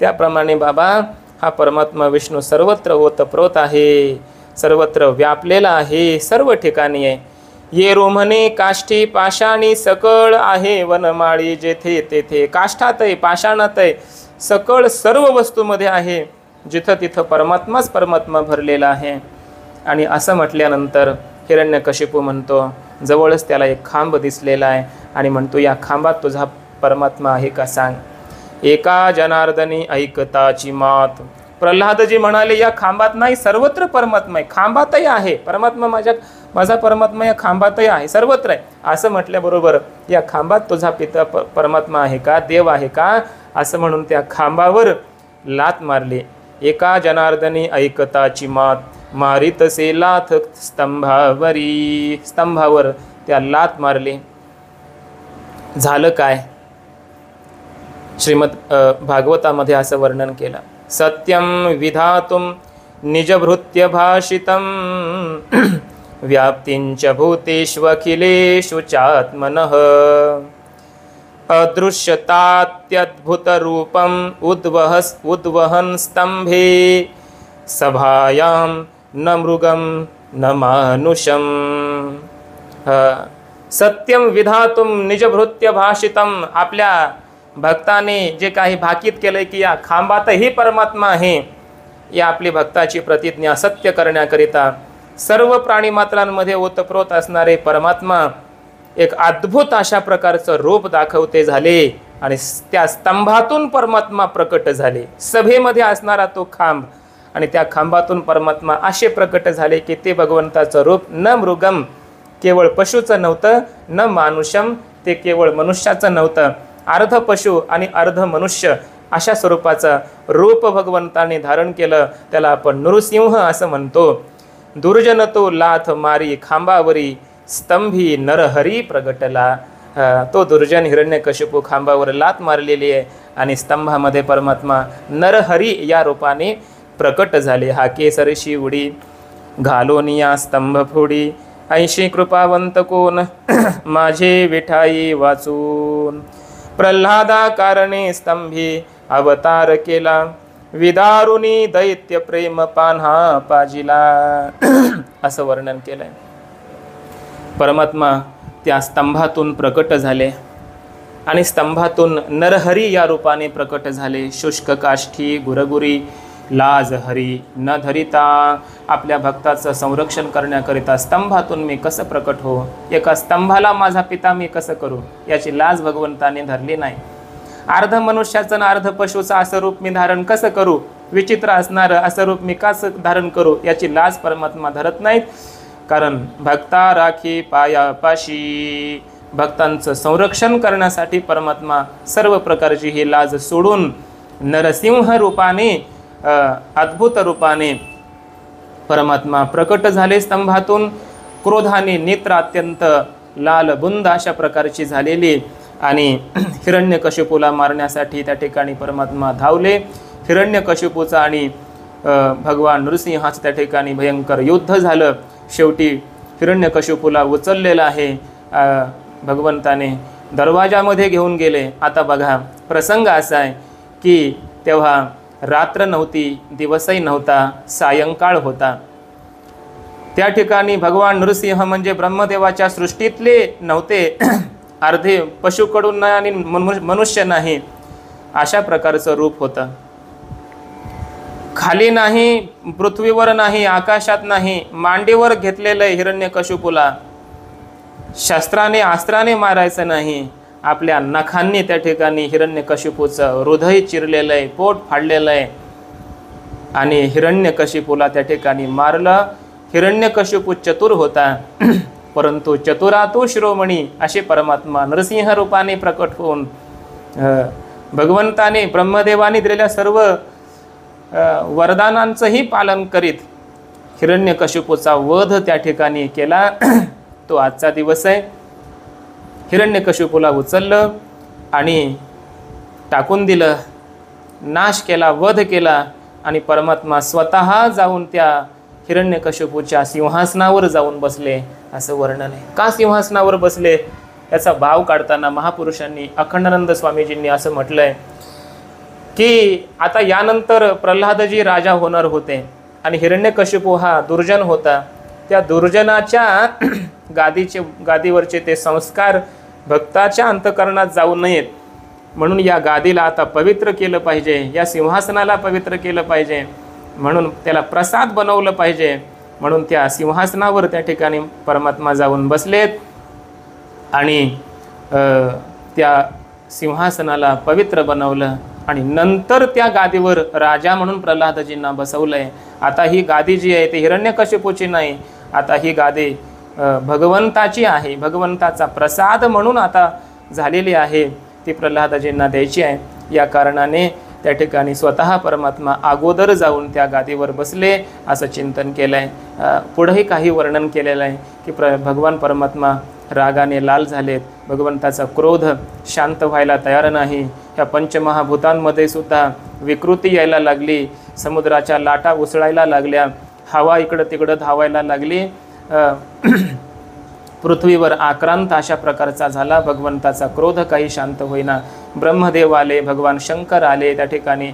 त्याप्रमाणे बाबा हा परमात्मा विष्णू सर्वत्र ओतप्रोत आहे, सर्वत्र व्यापलेला आहे, सर्व ठिकाणी आहे. ये रोमने काष्ठी पाषाणी सकळ आहे, वनमाळी जेथे तेथे. काष्ठात आहे, पाषाणात आहे, सकळ सर्व वस्तूमध्ये आहे, जिथं तिथं परमात्माच परमात्मा भरलेला आहे. आणि असं म्हटल्यानंतर हिरण्यकशिपू म्हणतो, जवळच त्याला एक खांब दिसलेला आहे आणि म्हणतो, या खांबात तुझा परमात्मा आहे का सांग. एका जनार्दनी ऐकताची मात. प्रल्हादजी म्हणाले, या खांबात नाही, सर्वत्र परमात्मा आहे, खांबातही आहे परमात्मा, माझा परमात्मा या खांबातही आहे, सर्वत्र आहे. असं म्हटल्याबरोबर या खांबात तुझा पिता परमात्मा आहे का, देव आहे का, असं म्हणून त्या खांबावर लात मारली. एका जनार्दनी ऐकताची मात, मारितसे लाथ स्तंभावरी. स्तंभावर त्या लात मारली. झालं काय, श्रीमद भागवतामध्ये असं वर्णन केलं. सत्यम विधातुम निजभृत्य भाषितम, व्याप्तिंच भूतेष्वखिलेषु चात्मनः, अदृश्यतात्यद्भुतरूपम उद्वहन् स्तंभे, सभायां न मृगम न मानुषम. सत्यम विधातुम निजभृत्य भाषितम. आपल्या भक्ताने जे काही भाकीत केलंय की या खांबातही परमात्मा आहे, या आपली भक्ताची प्रतिज्ञा सत्य करण्याकरिता सर्व प्राणीमात्रांमध्ये ओतप्रोत असणारे परमात्मा एक अद्भुत अशा प्रकारचं रूप दाखवते झाले आणि त्या स्तंभातून परमात्मा प्रकट झाले. सभेमध्ये असणारा तो खांब आणि त्या खांबातून परमात्मा असे प्रकट झाले की ते भगवंताचं रूप न मृगम, केवळ पशुचं नव्हतं, न मानुषम, ते केवळ मनुष्याचं नव्हतं, अर्ध पशु आणि अर्ध मनुष्य अशा स्वरूपाचं रूप भगवंताने धारण केलं. त्याला आपण नृसिंह असं म्हणतो. दुर्जन तो लाथ मारी खांबावरी, स्तंभी नरहरी प्रगटला. तो दुर्जन हिरण्यकशिपू खांबावर लात मारलेली आहे आणि स्तंभामध्ये परमात्मा नरहरी या रूपाने प्रकट झाले. हा केसरशी उडी घालोन या स्तंभ फोडी, 80 कृपावंत कोण माझे विठाई वाचून. प्रल्हादा कारणे स्तंभी अवतार केला, विदारुनी दैत्य प्रेम पान्हा पाजिला. असं वर्णन केलंय. परमात्मा त्या स्तंभातून प्रकट झाले आणि स्तंभातून नरहरी या रूपाने प्रकट झाले. शुष्क काष्ठी गुरगुरी लाज हरी न धरिता. आपल्या भक्ताचं संरक्षण करण्याकरिता स्तंभातून मी कसं प्रकट हो, एका स्तंभाला माझा पिता मी कसं करू, याची लाज भगवंताने धरली नाही. अर्ध मनुष्याचं अर्ध पशुचं असं रूप मी धारण कसं करू, विचित्र असणारं असं रूप मी कसं धारण करू, याची लाज परमात्मा धरत नाहीत. कारण भक्ता राखी पायापाशी, भक्तांचं संरक्षण करण्यासाठी परमात्मा सर्व प्रकारची ही लाज सोडून नरसिंह रूपाने अद्भुत रूपाने परमात्मा प्रकट झाले स्तंभातून. क्रोधाने नेत्र अत्यंत लाल बुंद अशा प्रकारची झालेली आणि हिरण्यकशिपूला मारण्यासाठी त्या ठिकाणी परमात्मा धावले. हिरण्यकशिपूचा आणि भगवान नृसिंहाचं त्या ठिकाणी भयंकर युद्ध झालं. शेवटी हिरण्यकशिपूला उचललेलं आहे भगवंताने, दरवाजामध्ये घेऊन गेले. आता बघा प्रसंग असा आहे की तेव्हा रात्र नव्हती, दिवसही नव्हता, सायंकाळ होता. त्या ठिकाणी भगवान नृसिंह म्हणजे ब्रह्मदेवाच्या सृष्टीतले नव्हते, अर्धे पशुकडून नाही आणि मनुष्य नाही अशा प्रकारचं रूप होतं. खाली नाही, पृथ्वीवर नाही, आकाशात नाही, मांडीवर घेतलेलं हिरण्यकशिपूला. शस्त्राने अस्त्राने मारायचं नाही, आपल्या नखांनी त्या ठिकाणी हिरण्यकशिपूचं हृदय चिरलेलं आहे, पोट फाडलेलं आहे आणि हिरण्यकशिपूला त्या ठिकाणी मारलं. हिरण्यकशिपू चतुर होता, परंतु चतुरातु शिरोमणी असे परमात्मा नरसिंह रूपाने प्रकट होऊन भगवंताने ब्रह्मदेवाने दिलेल्या सर्व वरदानांचंही पालन करीत हिरण्यकशिपूचा वध त्या ठिकाणी केला. तो आजचा दिवस आहे. हिरण्यकशिपूला उचललं आणि टाकून दिलं, नाश केला, वध केला आणि परमात्मा स्वतः जाऊन त्या हिरण्यकशिपूच्या सिंहासनावर जाऊन बसले असं वर्णन आहे. का सिंहासनावर बसले याचा भाव काढताना महापुरुषांनी अखंडानंद स्वामीजींनी असं म्हटलंय की आता यानंतर प्रल्हादजी राजा होणार होते आणि हिरण्यकशिपू हा दुर्जन होता. त्या दुर्जनाच्या गादीवरचे ते संस्कार भक्ताच्या अंतःकरणात जाऊ नयेत म्हणून या गादीला आता पवित्र केलं पाहिजे, या सिंहासनाला पवित्र केलं पाहिजे, म्हणून त्याला प्रसाद बनवलं पाहिजे. म्हणून त्या सिंहासनावर त्या ठिकाणी परमात्मा जाऊन बसलेत आणि त्या सिंहासनाला पवित्र बनवलं आणि नंतर त्या गादीवर राजा म्हणून प्रल्हादजींना बसवलंय. आता ही गादी जी आहे ती हिरण्यकशिपूची नाही, आता ही गादी भगवंताची आहे, भगवंताचा प्रसाद म्हणून आता झालेली आहे, ती प्रल्हादजींना द्यायची आहे. या कारणाने त्या ठिकाणी स्वतः परमात्मा अगोदर जाऊन त्या गादीवर बसले असं चिंतन केलं आहे. पुढेही काही वर्णन केलेलं आहे की भगवान परमात्मा रागाने लाल झालेत, भगवंताचा क्रोध शांत व्हायला तयार नाही. ह्या पंचमहाभूतांमध्ये सुद्धा विकृती यायला लागली, समुद्राच्या लाटा उसळायला लागल्या, हवा इकडं तिकडं धावायला लागली, पृथ्वीवर आक्रांत अशा प्रकारचा झाला. भगवंताचा क्रोध काही शांत होईना. ब्रह्मदेव आले, भगवान शंकर आले, त्या ठिकाणी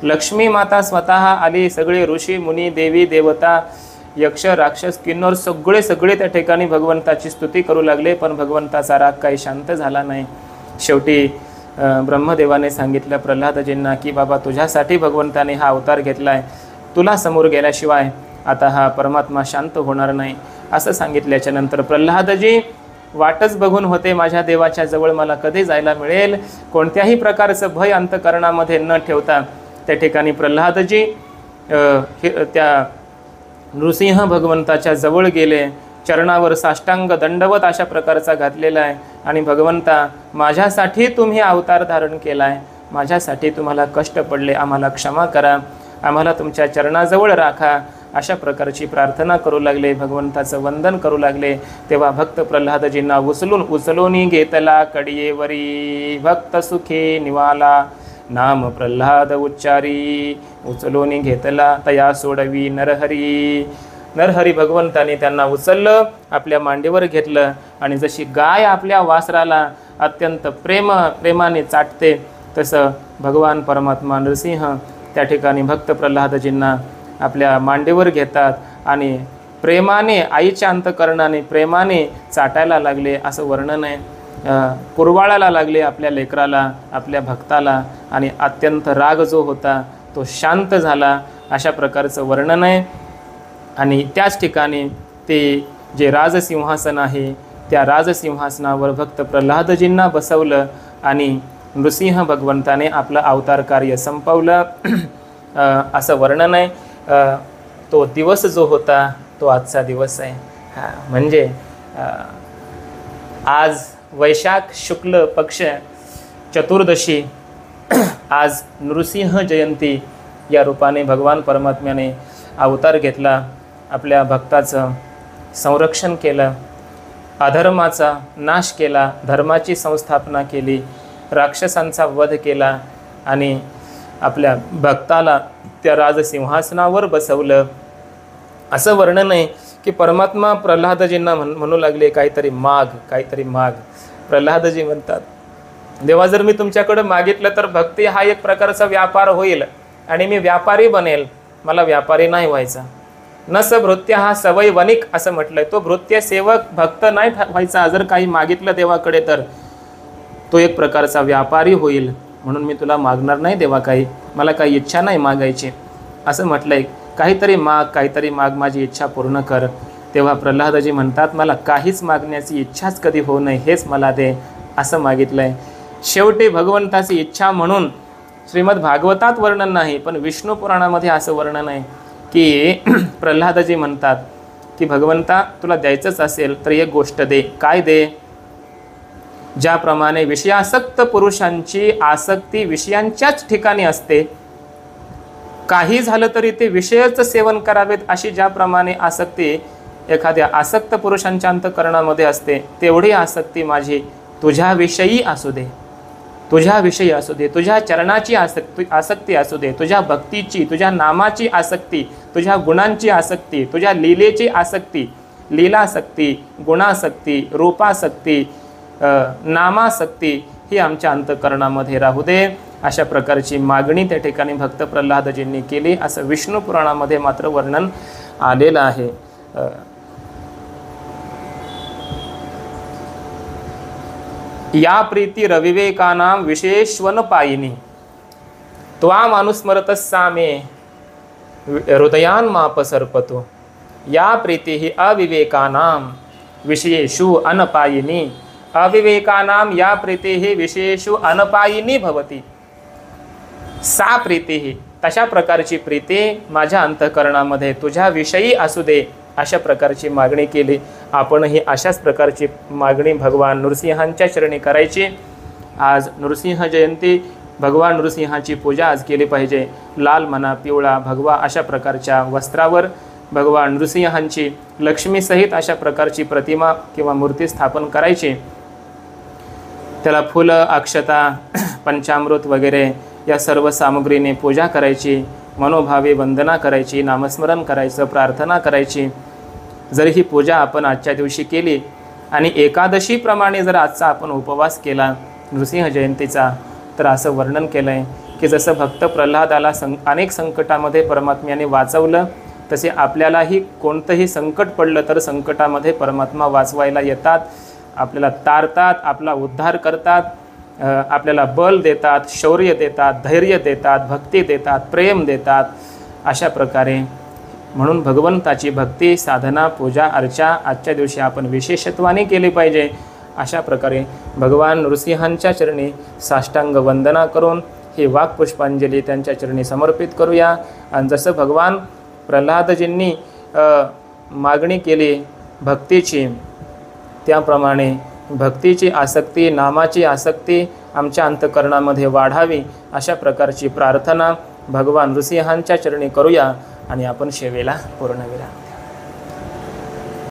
लक्ष्मी माता स्वतः आली, सगळे ऋषी मुनी देवी देवता यक्ष राक्षस किन्नर सगळे त्या ठिकाणी भगवंताची स्तुती करू लागले, पण भगवंताचा राग काही शांत झाला नाही. शेवटी ब्रह्मदेवाने सांगितलं प्रल्हादजींना की बाबा तुझ्यासाठी भगवंताने हा अवतार घेतला आहे, तुला समोर गेल्याशिवाय आता हा परमात्मा शांत होणार नाही असं सांगितल्याच्या नंतर प्रल्हादजी वाटच बघून होते, माझ्या देवाच्या जवळ मला कधी जायला मिळेल. कोणत्याही प्रकारचं भय अंतःकरणामध्ये न ठेवता त्या ठिकाणी प्रल्हादजी त्या नृसिंह भगवंताच्या जवळ गेले, चरणावर साष्टांग दंडवत अशा प्रकारचा घातलेला आहे आणि भगवंता माझ्यासाठी तुम्ही अवतार धारण केला आहे, माझ्यासाठी तुम्हाला कष्ट पडले, आम्हाला क्षमा करा, आम्हाला तुमच्या चरणाजवळ राखा अशा प्रकारची प्रार्थना करू लागले, भगवंताचं वंदन करू लागले. तेव्हा भक्त प्रल्हादजींना उचलून घेतला कडीयेवरी, भक्त सुखी निवाला नाम प्रल्हाद उच्चारी, उचलून घेतला तया सोडवी नरहरी. नरहरी भगवंताने त्यांना उचललं, आपल्या मांडीवर घेतलं आणि जशी गाय आपल्या वासराला अत्यंत प्रेमाने चाटते तसं भगवान परमात्मा नरसिंह त्या ठिकाणी भक्त प्रल्हादजींना आपल्या मांडीवर घेतात आणि प्रेमाने आईच्या अंतःकरणाने प्रेमाने चाटायला लागले असं वर्णन आहे. कुरवाळायला लागले आपल्या लेकराला, आपल्या भक्ताला आणि अत्यंत राग जो होता तो शांत झाला अशा प्रकारचं वर्णन आहे. आणि त्याच ठिकाणी ते जे राजसिंहासन आहे त्या राजसिंहासनावर भक्त प्रल्हादजींना बसवलं आणि नृसिंह भगवंताने आपलं अवतार कार्य संपवलं असं वर्णन आहे. तो दिवस जो होता तो आजचा दिवस आहे. म्हणजे आज वैशाख शुक्ल पक्ष चतुर्दशी आज नृसिंह जयंती या रूपाने भगवान परमात्म्याने अवतार घेतला, आपल्या भक्ताचं संरक्षण केलं, अधर्माचा नाश केला, धर्माची संस्थापना केली, राक्षसांचा वध केला आणि आपल्या भक्ताला त्या राजसिंहासनावर बसवलं. असं वर्णन आहे की परमात्मा प्रल्हादजींना म्हणू लागले, काहीतरी माग, काहीतरी माग. प्रल्हादजी म्हणतात, देवा जर मी तुमच्याकडे मागितलं तर भक्ती हा एक प्रकारचा व्यापार होईल आणि मी व्यापारी बनेल. मला व्यापारी नाही व्हायचा. न स भृत्य हा सवय वणिक असं म्हटलंय. तो भृत्य सेवक भक्त नाही व्हायचा. जर काही मागितलं देवाकडे तर तो एक प्रकारचा व्यापारी होईल. म्हणून मी तुला मागणार नाही देवा, काही मला काही इच्छा नाही मागायची असं म्हटलंय. काहीतरी माग, काहीतरी माग, माझी इच्छा पूर्ण कर. तेव्हा प्रल्हादजी म्हणतात, मला काहीच मागण्याची इच्छाच कधी होऊ नये, हेच मला दे असं मागितलंय. शेवटी भगवंताची इच्छा म्हणून श्रीमद भागवतात वर्णन नाही, पण विष्णू पुराणामध्ये असं वर्णन आहे की प्रल्हादजी म्हणतात की भगवंता तुला द्यायचंच असेल तर एक गोष्ट दे. काय दे? ज्याप्रमाणे विषयासक्त पुरुषांची आसक्ती विषयांच्याच ठिकाणी असते, काही झालं तरी ते विषयच सेवन करावेत अशी ज्याप्रमाणे आसक्ती एखाद्या आसक्त पुरुषांच्या अंतःकरणामध्ये असते, तेवढी आसक्ती माझी तुझ्याविषयी असू दे. तुझ्याविषयी असू दे, तुझ्या चरणाची आसक्ती असू दे, तुझ्या भक्तीची, तुझ्या नामाची आसक्ती, तुझ्या गुणांची आसक्ती, तुझ्या लीलेची आसक्ती, लीलासक्ती, गुणासक्ती, रूपासक्ती, नामासक्ती ही आमच्या अंतःकरणामध्ये राहू दे. अशा प्रकारची मागणी त्या ठिकाणी भक्त प्रल्हादजींनी केली असं विष्णू पुराणामध्ये मात्र वर्णन आलेलं आहे. या प्रीती रविवेकानां विशेषवन पायिनी त्वाम अनुस्मरतस्सामे हृदयान मापसर्पतो. या प्रीती ही अविवेकानां विषयेषु अनपायिनी. अविवेकानां या प्रीती ही विषयेषु अनपायिनी भवती. सा प्रीती ही तशा प्रकारची प्रीती माझ्या अंतःकरणामध्ये तुझ्याविषयी असू दे अशा प्रकारची मागणी केली. आपणही अशाच प्रकारची मागणी भगवान नृसिंहांच्या चरणी करायची. आज नृसिंह जयंती, भगवान नृसिंहाची पूजा आज केली पाहिजे. लाल म्हणा, पिवळा, भगवा अशा प्रकारच्या वस्त्रावर भगवान नृसिंहांची लक्ष्मीसहित अशा प्रकारची प्रतिमा किंवा मूर्ती स्थापन करायची. त्याला फुलं, अक्षता, पंचामृत वगैरे या सर्व सामग्रीने पूजा करायची, मनोभावे वंदना करायची, नामस्मरण करायचं, प्रार्थना करायची. जर ही पूजा आपण आजच्या दिवशी केली आणि एकादशीप्रमाणे जर आजचा आपण उपवास केला नृसिंह जयंतीचा, तर असं वर्णन केलं आहे की जसं भक्त प्रल्हादाला अनेक संकटामध्ये परमात्म्याने वाचवलं, तसे आपल्यालाही कोणतंही संकट पडलं तर संकटामध्ये परमात्मा वाचवायला येतात, आपल्याला तारतात, आपला उद्धार करतात, आपल्याला बल देतात, शौर्य देतात, धैर्य देतात, भक्ती देतात, प्रेम देतात. अशा प्रकारे म्हणून भगवंताची भक्ती, साधना, पूजा, अर्चा आजच्या दिवशी आपण विशेषत्वाने केली पाहिजे. अशा प्रकारे भगवान नृसिंहांच्या चरणी साष्टांग वंदना करून ही वाक्पुष्पांजली त्यांच्या चरणी समर्पित करूया. आणि जसं भगवान प्रल्हादजींनी मागणी केली भक्तीची, त्याप्रमाणे भक्तीची आसक्ती, नामाची आसक्ती आमच्या अंतःकरणामध्ये वाढावी अशा प्रकारची प्रार्थना भगवान नृसिंहांच्या चरणी करूया आणि आपण सेवेला पूर्णविराम.